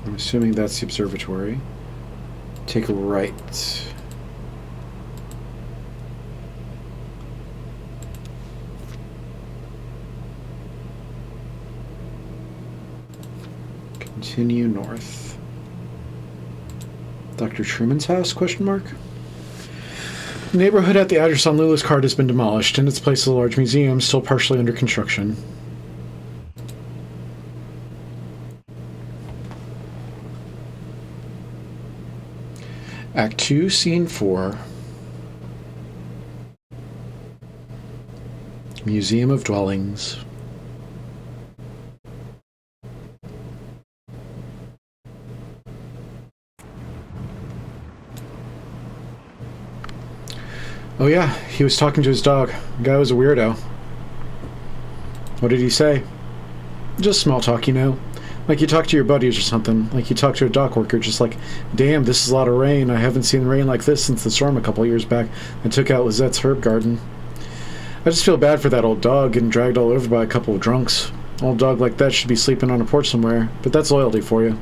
I'm assuming that's the observatory. Take a right. Continue north. Dr. Truman's house, question mark? The neighborhood at the address on Lula's card has been demolished. In its place is a large museum, still partially under construction. Act 2, Scene 4. Museum of Dwellings. Oh yeah, he was talking to his dog. The guy was a weirdo. What did he say? Just small talk, you know. Like you talk to your buddies or something. Like you talk to a dock worker, just like, damn, this is a lot of rain. I haven't seen rain like this since the storm a couple years back that took out Lizette's herb garden. I just feel bad for that old dog getting dragged all over by a couple of drunks. An old dog like that should be sleeping on a porch somewhere, but that's loyalty for you.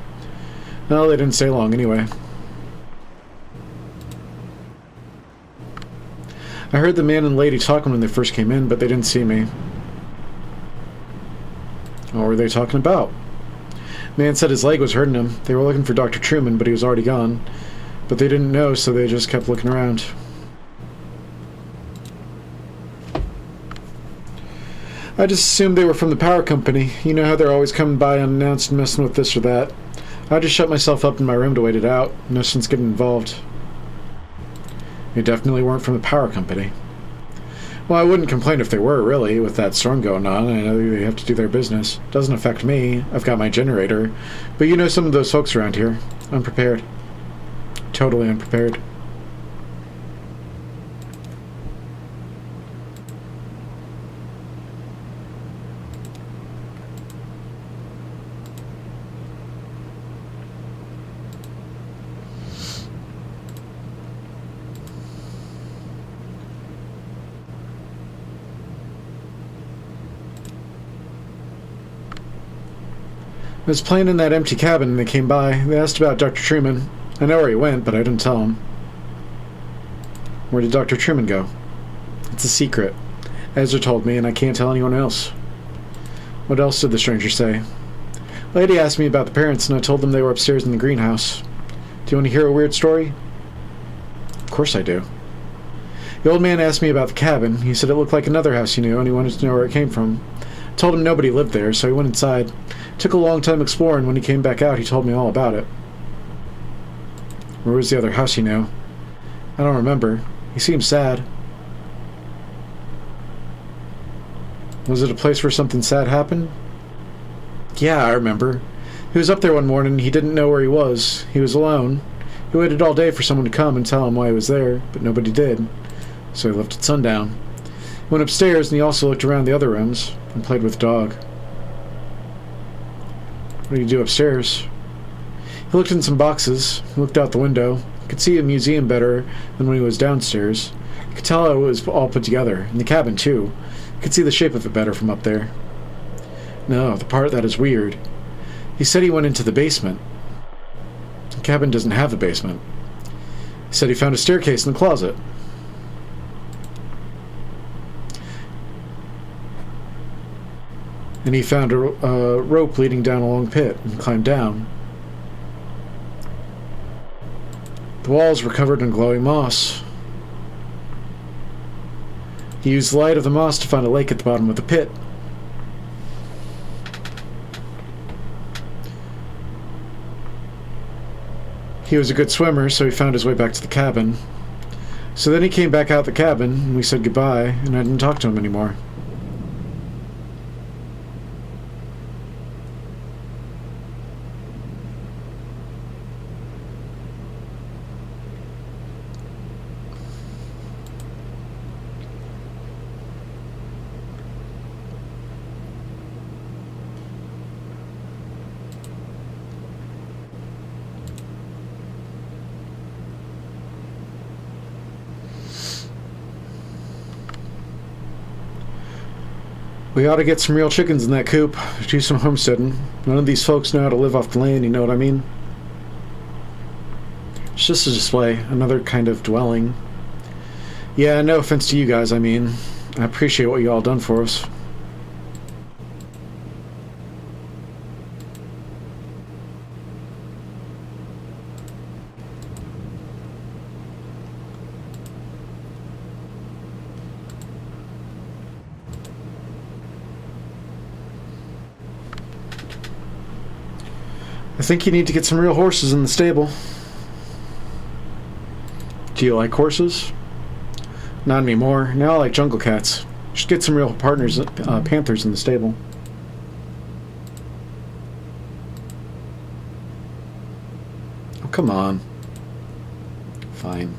Well, they didn't stay long anyway. I heard the man and lady talking when they first came in, but they didn't see me. What were they talking about? Man said his leg was hurting him. They were looking for Dr. Truman, but he was already gone. But they didn't know, so they just kept looking around. I just assumed they were from the power company. You know how they're always coming by unannounced and messing with this or that. I just shut myself up in my room to wait it out. No sense getting involved. They definitely weren't from the power company. Well, I wouldn't complain if they were, really, with that storm going on. I know they have to do their business. Doesn't affect me. I've got my generator. But you know some of those folks around here. I'm prepared. totally unprepared. I was playing in that empty cabin and they came by. They asked about Dr. Truman. I know where he went, but I didn't tell him. Where did Dr. Truman go? It's a secret. Ezra told me, and I can't tell anyone else. What else did the stranger say? Lady asked me about the parents, and I told them they were upstairs in the greenhouse. Do you want to hear a weird story? Of course I do. The old man asked me about the cabin. He said it looked like another house he knew, and he wanted to know where it came from. I told him nobody lived there, so he went inside. It took a long time exploring. When he came back out, he told me all about it. Where was the other house he knew? I don't remember. He seemed sad. Was it a place where something sad happened? Yeah, I remember. He was up there one morning and he didn't know where he was. He was alone. He waited all day for someone to come and tell him why he was there, but nobody did. So he left at sundown. He went upstairs and he also looked around the other rooms and played with the dog. What did he do upstairs? He looked in some boxes. He looked out the window. He could see a museum better than when he was downstairs. He could tell how it was all put together. And the cabin, too. He could see the shape of it better from up there. No, the part that is weird. He said he went into the basement. The cabin doesn't have a basement. He said he found a staircase in the closet. And he found a rope leading down a long pit and climbed down. The walls were covered in glowing moss. He used the light of the moss to find a lake at the bottom of the pit. He was a good swimmer, so he found his way back to the cabin. So then he came back out the cabin, and we said goodbye, and I didn't talk to him anymore. We ought to get some real chickens in that coop. Do some homesteading. None of these folks know how to live off the land, you know what I mean? It's just a display. Another kind of dwelling. Yeah, no offense to you guys, I mean. I appreciate what you all done for us. I think you need to get some real horses in the stable. Do you like horses? Not anymore. Now I like jungle cats. Should get some real partners, panthers in the stable. Oh, come on. Fine.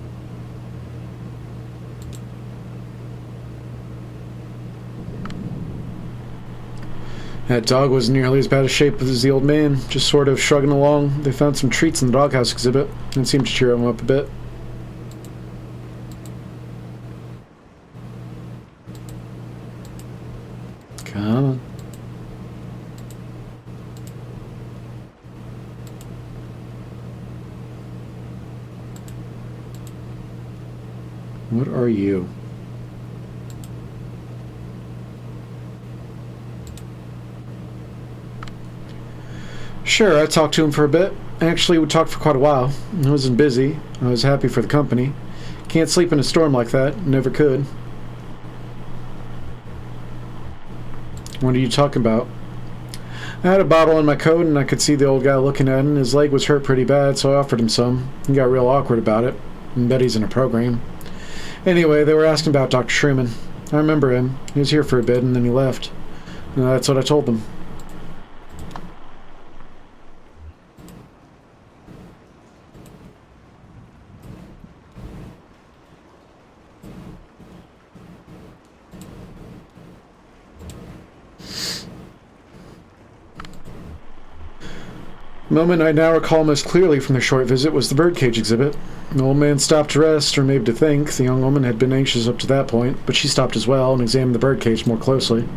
That dog wasn't nearly as bad a shape as the old man, just sort of shrugging along. They found some treats in the doghouse exhibit, and it seemed to cheer him up a bit. Come on. What are you? Sure, I talked to him for a bit. Actually, we talked for quite a while. I wasn't busy. I was happy for the company. Can't sleep in a storm like that. Never could. What are you talking about? I had a bottle in my coat, and I could see the old guy looking at it, and his leg was hurt pretty bad, so I offered him some. He got real awkward about it. I bet he's in a program. Anyway, they were asking about Dr. Truman. I remember him. He was here for a bit, and then he left. And that's what I told them. The moment I now recall most clearly from their short visit was the birdcage exhibit. The old man stopped to rest, or maybe to think. The young woman had been anxious up to that point, but she stopped as well and examined the birdcage more closely.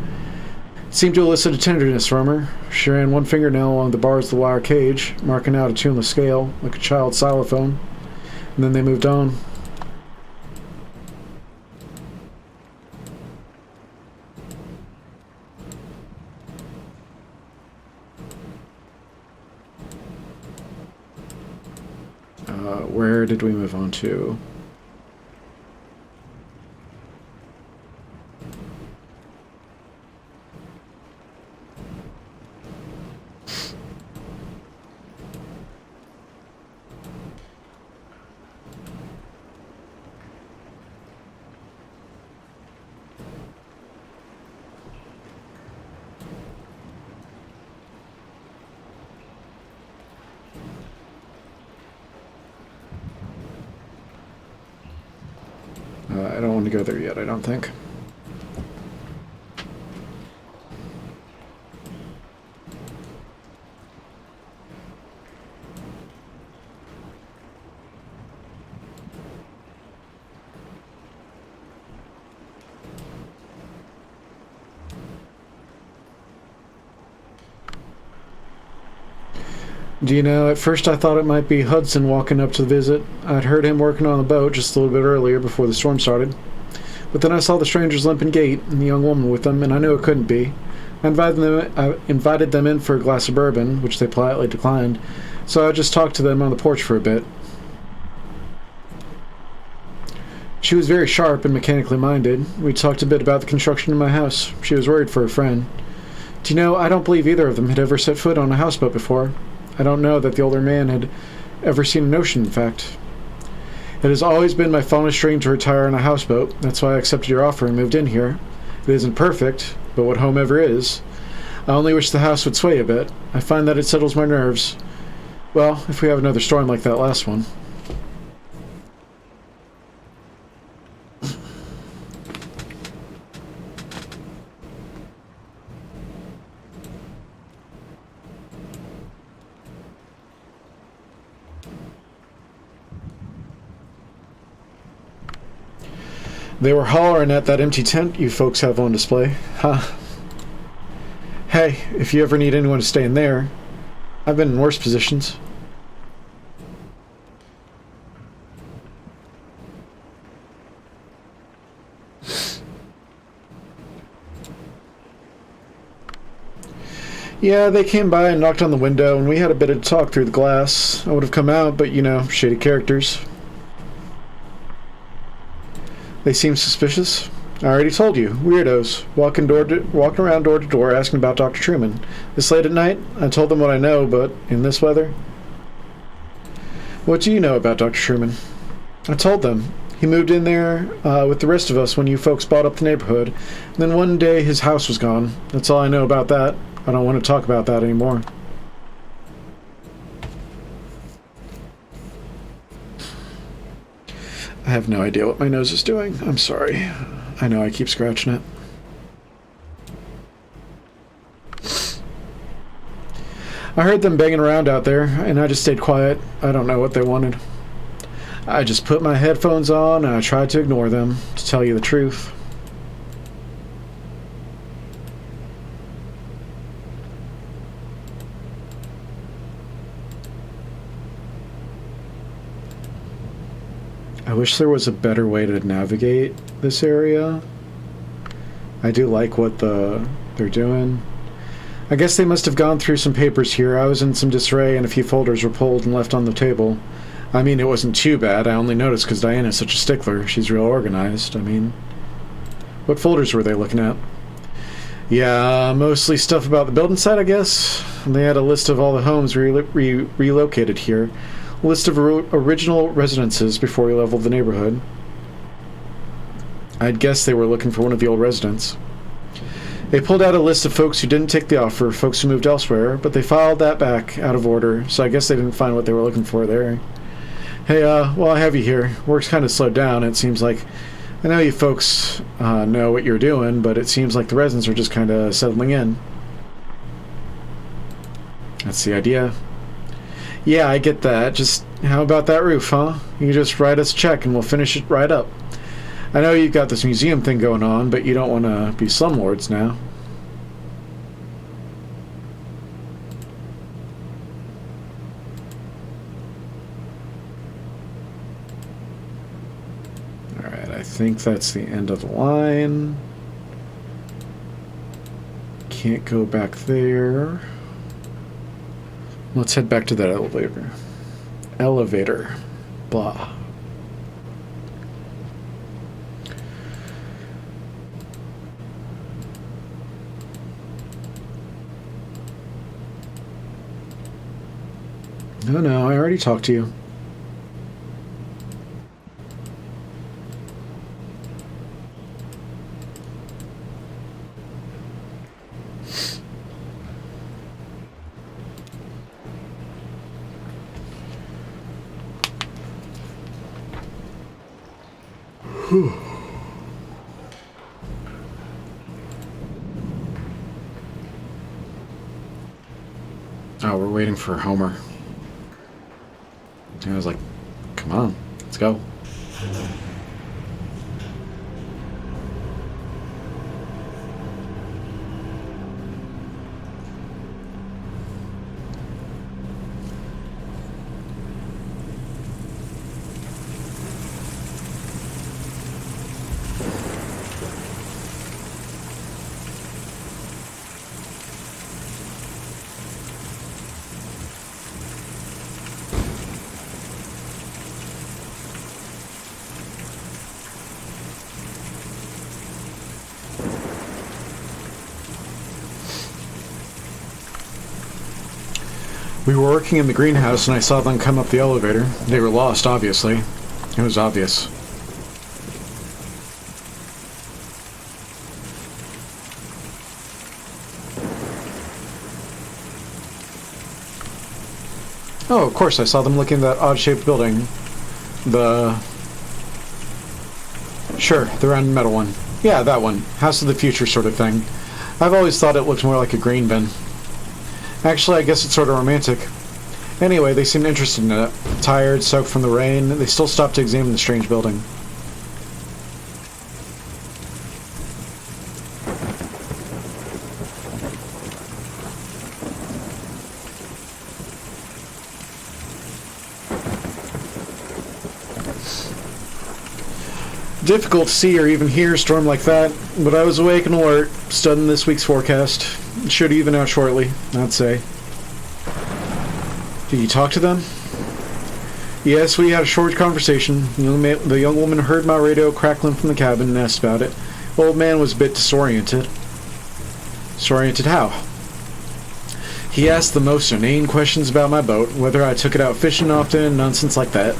It seemed to elicit a tenderness from her. She ran one fingernail along the bars of the wire cage, marking out a tuneless scale, like a child's xylophone, and then they moved on. Where did we move on to? I don't want to go there yet, I don't think. Do you know, at first I thought it might be Hudson walking up to the visit. I'd heard him working on the boat just a little bit earlier before the storm started. But then I saw the stranger's limping gait and the young woman with them, and I knew it couldn't be. I invited them in for a glass of bourbon, which they politely declined, so I just talked to them on the porch for a bit. She was very sharp and mechanically minded. We talked a bit about the construction of my house. She was worried for her friend. Do you know, I don't believe either of them had ever set foot on a houseboat before. I don't know that the older man had ever seen an ocean, in fact. It has always been my fondest dream to retire on a houseboat. That's why I accepted your offer and moved in here. It isn't perfect, but what home ever is. I only wish the house would sway a bit. I find that it settles my nerves. Well, if we have another storm like that last one. They were hollering at that empty tent you folks have on display. Huh. Hey, if you ever need anyone to stay in there, I've been in worse positions. Yeah, they came by and knocked on the window, and we had a bit of talk through the glass. I would have come out, but, you know, shady characters. They seem suspicious. I already told you, weirdos, walking around door to door asking about Dr. Truman. This late at night, I told them what I know, but in this weather? What do you know about Dr. Truman? I told them. He moved in there with the rest of us when you folks bought up the neighborhood. And then one day his house was gone. That's all I know about that. I don't want to talk about that anymore. I have no idea what my nose is doing. I'm sorry. I know I keep scratching it. I heard them banging around out there, and I just stayed quiet. I don't know what they wanted. I just put my headphones on, and I tried to ignore them, to tell you the truth. I wish there was a better way to navigate this area. I do like what they're doing. I guess they must have gone through some papers here. I was in some disarray and a few folders were pulled and left on the table. I mean, it wasn't too bad. I only noticed because Diana's such a stickler. She's real organized. I mean, what folders were they looking at? Yeah, mostly stuff about the building site, I guess. And they had a list of all the homes relocated here. A list of original residences before we leveled the neighborhood. I'd guess they were looking for one of the old residents. They pulled out a list of folks who didn't take the offer, folks who moved elsewhere, but they filed that back out of order, so I guess they didn't find what they were looking for there. Hey, well, I have you here. Work's kind of slowed down. It seems like, I know you folks know what you're doing, but it seems like the residents are just kind of settling in. That's the idea. Yeah, I get that. Just how about that roof, huh? You just write us a check and we'll finish it right up. I know you've got this museum thing going on, but you don't want to be slumlords now. Alright, I think that's the end of the line. Can't go back there. Let's head back to that elevator. Elevator. Blah. No, I already talked to you. Whew. Oh, we're waiting for Homer. And I was like, come on, let's go. We were working in the greenhouse and I saw them come up the elevator. They were lost, obviously. It was obvious. Oh, of course, I saw them looking at that odd-shaped building. Sure, the round metal one. Yeah, that one. House of the Future sort of thing. I've always thought it looked more like a grain bin. Actually, I guess it's sort of romantic. Anyway, they seemed interested in it. Tired, soaked from the rain, they still stopped to examine the strange building. Difficult to see or even hear a storm like that, but I was awake and alert, studying this week's forecast. It should even out shortly, I'd say. Did you talk to them? Yes, we had a short conversation. The young woman heard my radio crackling from the cabin and asked about it. The old man was a bit disoriented. Disoriented how? He asked the most inane questions about my boat, whether I took it out fishing often, nonsense like that.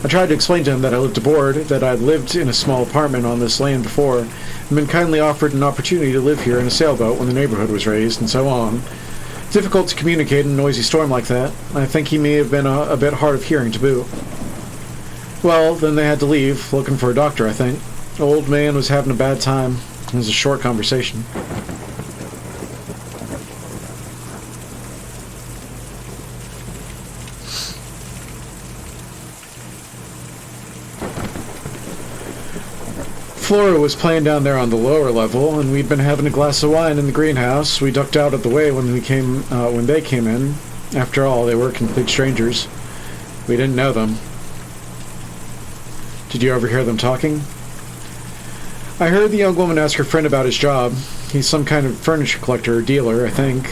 I tried to explain to him that I lived aboard, that I'd lived in a small apartment on this land before, and been kindly offered an opportunity to live here in a sailboat when the neighborhood was raised, and so on. Difficult to communicate in a noisy storm like that. I think he may have been a bit hard of hearing to boot. Well, then they had to leave, looking for a doctor, I think. The old man was having a bad time. It was a short conversation. Flora was playing down there on the lower level, and we'd been having a glass of wine in the greenhouse. We ducked out of the way when they came in. After all, they were complete strangers. We didn't know them. Did you overhear them talking? I heard the young woman ask her friend about his job. He's some kind of furniture collector or dealer, I think.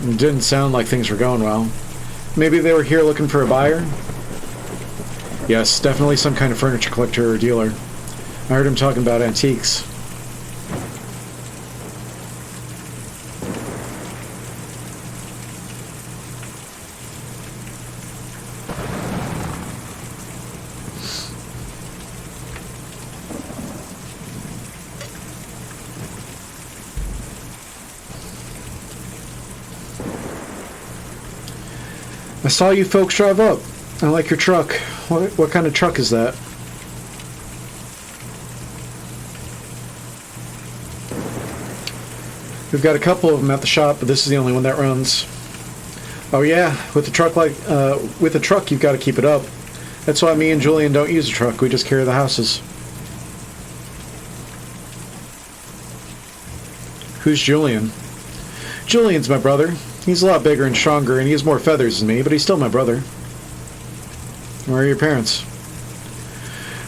It didn't sound like things were going well. Maybe they were here looking for a buyer? Yes, definitely some kind of furniture collector or dealer. I heard him talking about antiques. I saw you folks drive up. I like your truck. What kind of truck is that? We've got a couple of them at the shop, but this is the only one that runs. Oh yeah, with a truck you've got to keep it up. That's why me and Julian don't use a truck. We just carry the houses. Who's Julian? Julian's my brother. He's a lot bigger and stronger, and he has more feathers than me, but he's still my brother. Where are your parents?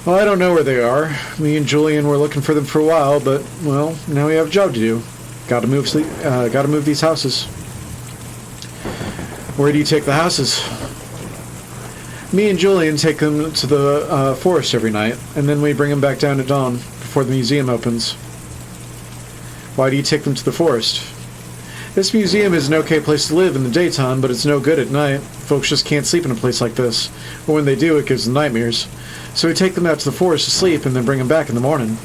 Well, I don't know where they are. Me and Julian were looking for them for a while, but, well, now we have a job to do. Gotta move these houses. Where do you take the houses? Me and Julian take them to the forest every night, and then we bring them back down at dawn before the museum opens. Why do you take them to the forest? This museum is an okay place to live in the daytime, but it's no good at night. Folks just can't sleep in a place like this. Or when they do, it gives them nightmares. So we take them out to the forest to sleep and then bring them back in the morning.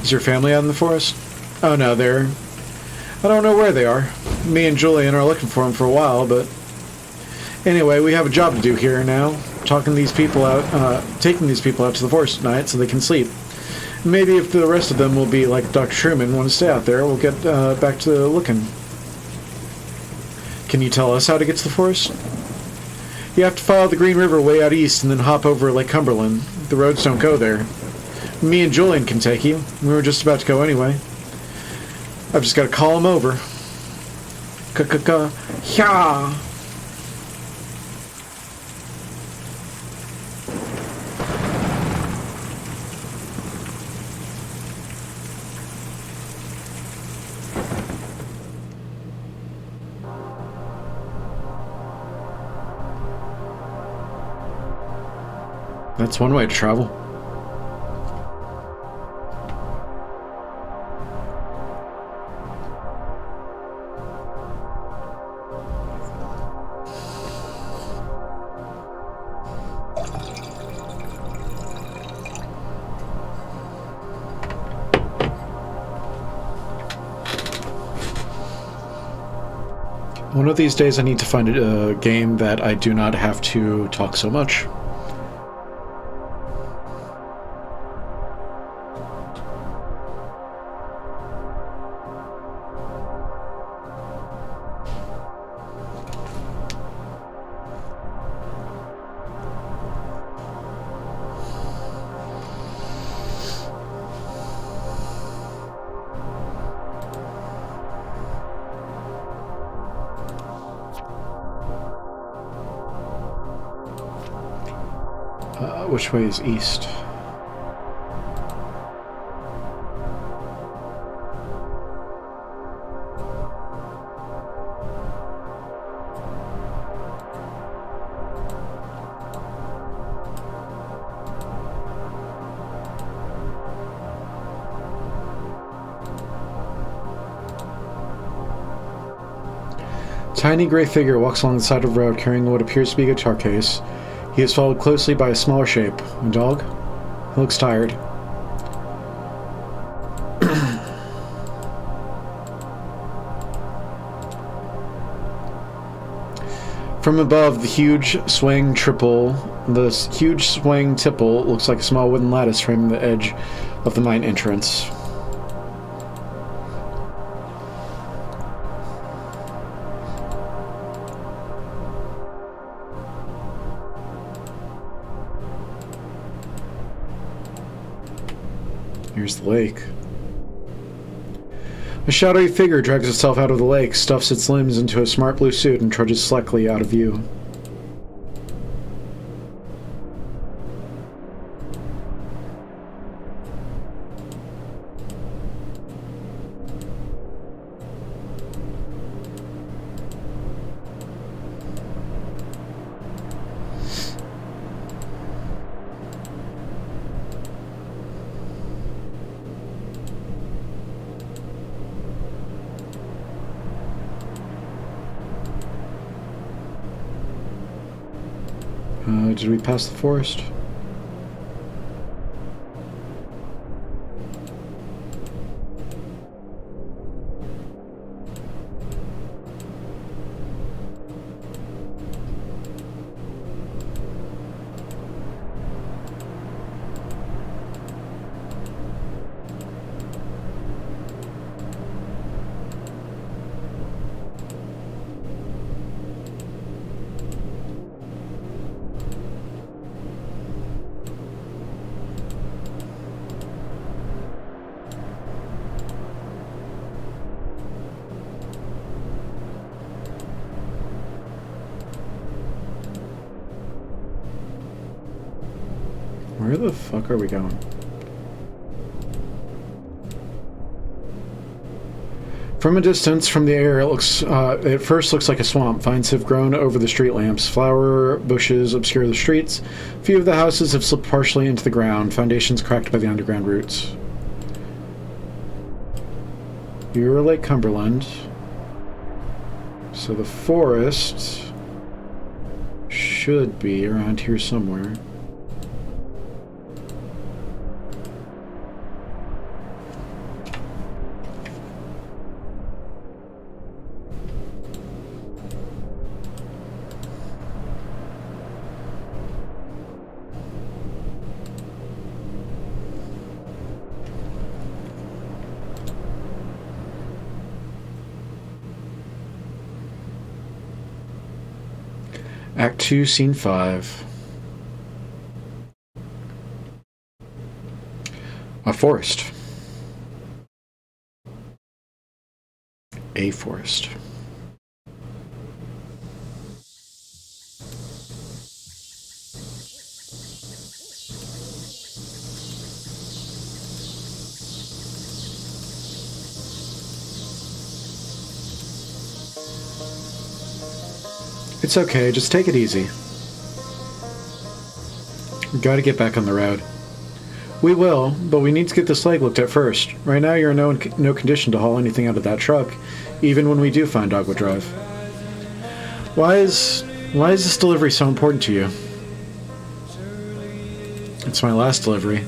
Is your family out in the forest? Oh no, I don't know where they are. Me and Julian are looking for them for a while, but... Anyway, we have a job to do here now. Taking these people out to the forest at night so they can sleep. Maybe if the rest of them will be like Dr. Truman, want to stay out there, we'll get back to looking. Can you tell us how to get to the forest? You have to follow the Green River way out east and then hop over Lake Chamberlain. The roads don't go there. Me and Julian can take you. We were just about to go anyway. I've just got to call him over. Ka-ka-ka-hya! That's one way to travel. One of these days I need to find a game that I do not have to talk so much. Which way is east? Tiny gray figure walks along the side of the road carrying what appears to be a guitar case. He is followed closely by a smaller shape. A dog? He looks tired. From above, the huge swaying tipple looks like a small wooden lattice framing the edge of the mine entrance. Here's the lake. A shadowy figure drags itself out of the lake, stuffs its limbs into a smart blue suit, and trudges slackly out of view. Did we pass the forest? Where the fuck are we going? From a distance, from the air, it first looks like a swamp. Vines have grown over the street lamps. Flower bushes obscure the streets. Few of the houses have slipped partially into the ground, foundations cracked by the underground roots. You're Lake Cumberland. So the forest should be around here somewhere. Act 2, Scene 5. A forest. A forest. It's okay, just take it easy. We gotta get back on the road. We will, but we need to get this leg looked at first. Right now you're in no condition to haul anything out of that truck, even when we do find Dogwood Drive. Why is this delivery so important to you? It's my last delivery.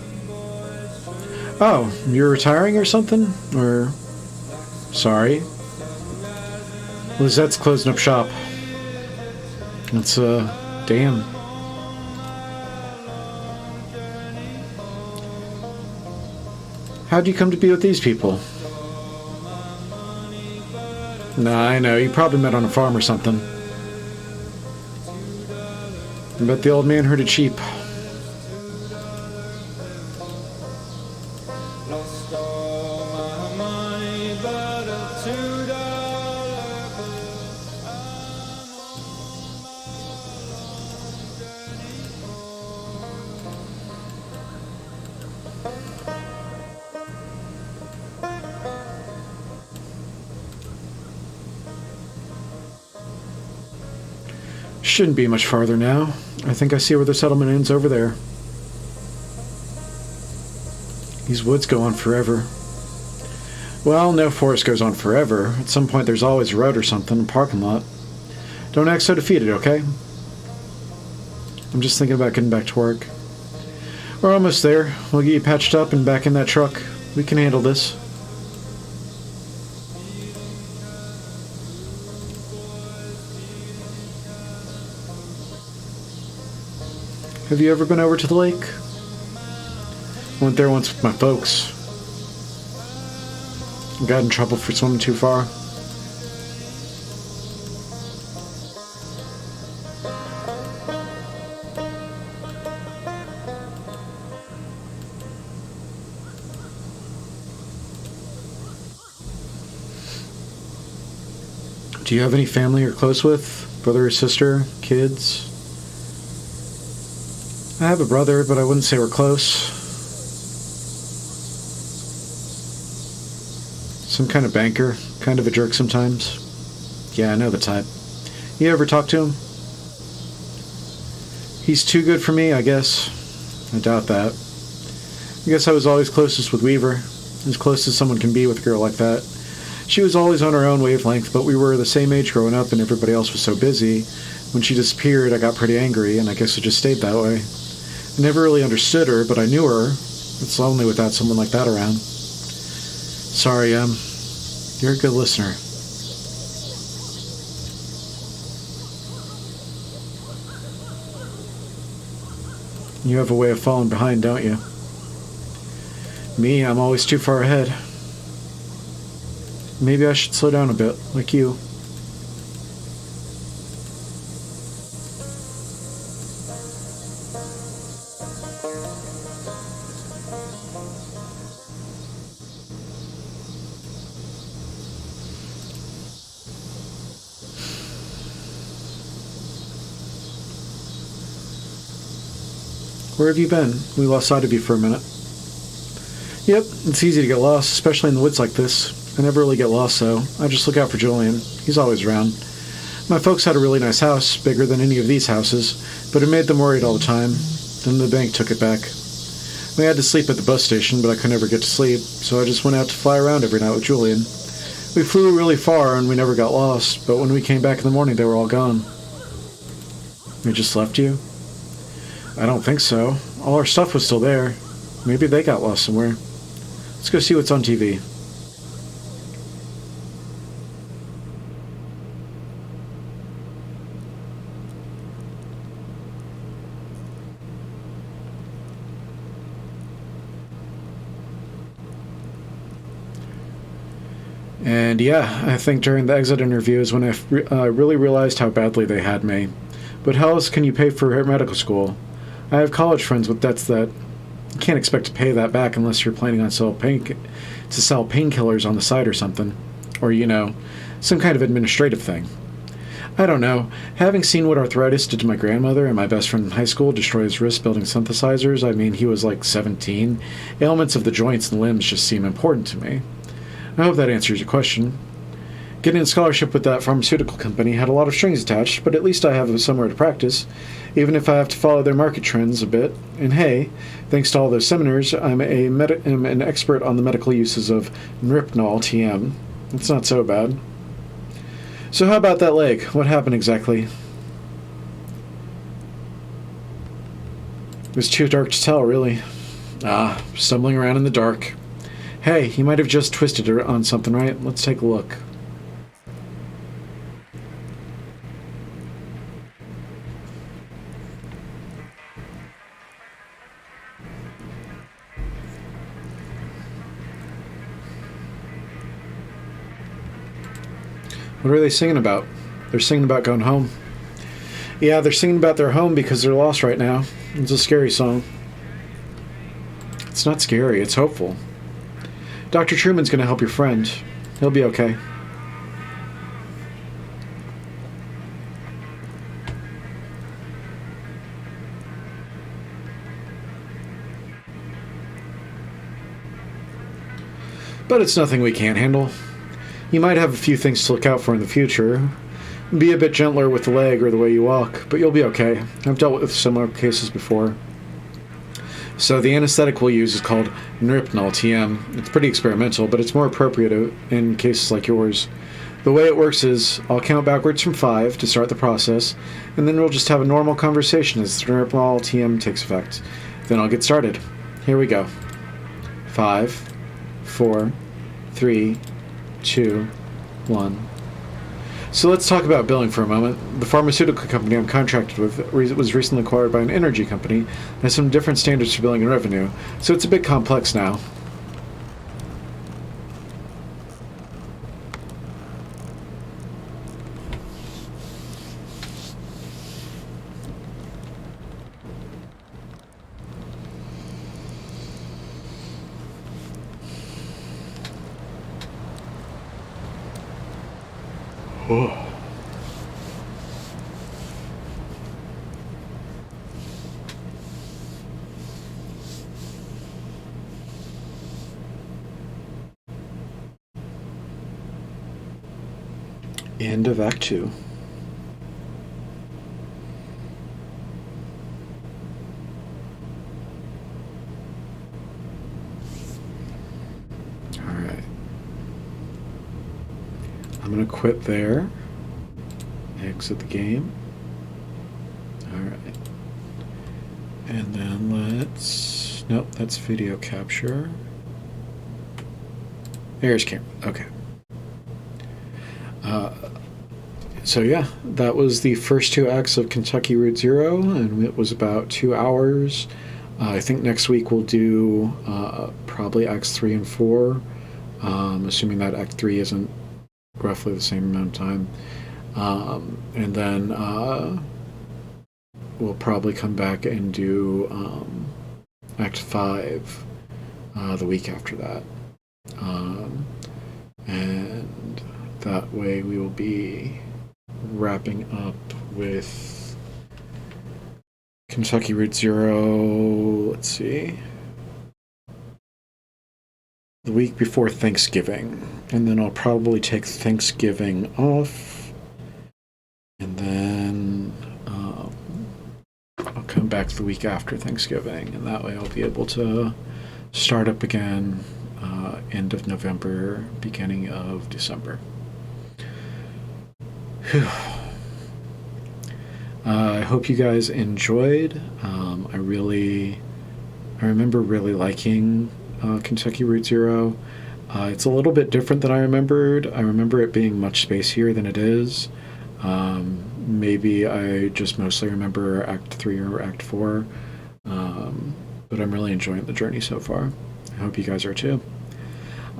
Oh, you're retiring or something? Or... sorry. Lizette's closing up shop. It's, damn. How'd you come to be with these people? Nah, I know. You probably met on a farm or something. I bet the old man heard it cheap. Shouldn't be much farther now. I think I see where the settlement ends over there. These woods go on forever. Well, no forest goes on forever. At some point there's always a road or something, a parking lot. Don't act so defeated, okay? I'm just thinking about getting back to work. We're almost there. We'll get you patched up and back in that truck. We can handle this. Have you ever been over to the lake? I went there once with my folks. Got in trouble for swimming too far. Do you have any family you're close with? Brother or sister? Kids? I have a brother, but I wouldn't say we're close. Some kind of banker, kind of a jerk sometimes. Yeah, I know the type. You ever talk to him? He's too good for me, I guess. I doubt that. I guess I was always closest with Weaver, as close as someone can be with a girl like that. She was always on her own wavelength, but we were the same age growing up and everybody else was so busy. When she disappeared, I got pretty angry, and I guess it just stayed that way. I never really understood her, but I knew her. It's lonely without someone like that around. Sorry, you're a good listener. You have a way of falling behind, don't you? Me, I'm always too far ahead. Maybe I should slow down a bit, like you. Where have you been? We lost sight of you for a minute. Yep, it's easy to get lost, especially in the woods like this. I never really get lost, though. I just look out for Julian. He's always around. My folks had a really nice house, bigger than any of these houses, but it made them worried all the time. Then the bank took it back. We had to sleep at the bus station, but I could never get to sleep, so I just went out to fly around every night with Julian. We flew really far and we never got lost, but when we came back in the morning, they were all gone. They just left you? I don't think so. All our stuff was still there. Maybe they got lost somewhere. Let's go see what's on TV. And yeah, I think during the exit interview is when I really realized how badly they had me. But how else can you pay for medical school? I have college friends with debts that you can't expect to pay that back unless you're planning on sell painkillers on the side or something. Or, some kind of administrative thing. I don't know. Having seen what arthritis did to my grandmother and my best friend in high school destroy his wrist building synthesizers, I mean, he was like 17. Ailments of the joints and limbs just seem important to me. I hope that answers your question. Getting a scholarship with that pharmaceutical company had a lot of strings attached, but at least I have somewhere to practice, even if I have to follow their market trends a bit. And hey, thanks to all those seminars, I'm an expert on the medical uses of Nripnol TM. It's not so bad. So how about that leg? What happened exactly? It was too dark to tell, really. Stumbling around in the dark. Hey, he might have just twisted her on something, right? Let's take a look. What are they singing about? They're singing about going home. Yeah, they're singing about their home because they're lost right now. It's a scary song. It's not scary, it's hopeful. Dr. Truman's going to help your friend. He'll be okay. But it's nothing we can't handle. You might have a few things to look out for in the future. Be a bit gentler with the leg or the way you walk, but you'll be okay. I've dealt with similar cases before. So the anesthetic we'll use is called Nripnol TM. It's pretty experimental, but it's more appropriate in cases like yours. The way it works is I'll count backwards from 5 to start the process, and then we'll just have a normal conversation as the Nripnol TM takes effect. Then I'll get started. Here we go. 5, 4, 3, 2, 1. So let's talk about billing for a moment. The pharmaceutical company I'm contracted with was recently acquired by an energy company and has some different standards for billing and revenue, so it's a bit complex now. Oh. End of Act 2. Alright. I'm going to quit there. Exit the game. Alright. And then let's... Nope, that's video capture. There's camera. Okay. So yeah, that was the first 2 acts of Kentucky Route Zero, and it was about 2 hours. I think next week we'll do probably Acts 3 and 4, assuming that Act 3 isn't roughly the same amount of time. And then we'll probably come back and do Act 5 the week after that. And that way we will be wrapping up with Kentucky Route Zero, let's see, the week before Thanksgiving. And then I'll probably take Thanksgiving off. And then I'll come back the week after Thanksgiving. And that way I'll be able to start up again end of November, beginning of December. Whew. I hope you guys enjoyed. I remember really liking Kentucky Route Zero. It's a little bit different than I remembered. I remember it being much spacier than it is. Maybe I just mostly remember Act 3 or Act 4. But I'm really enjoying the journey so far. I hope you guys are too.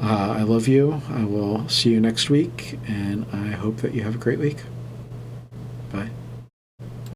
I love you. I will see you next week, and I hope that you have a great week.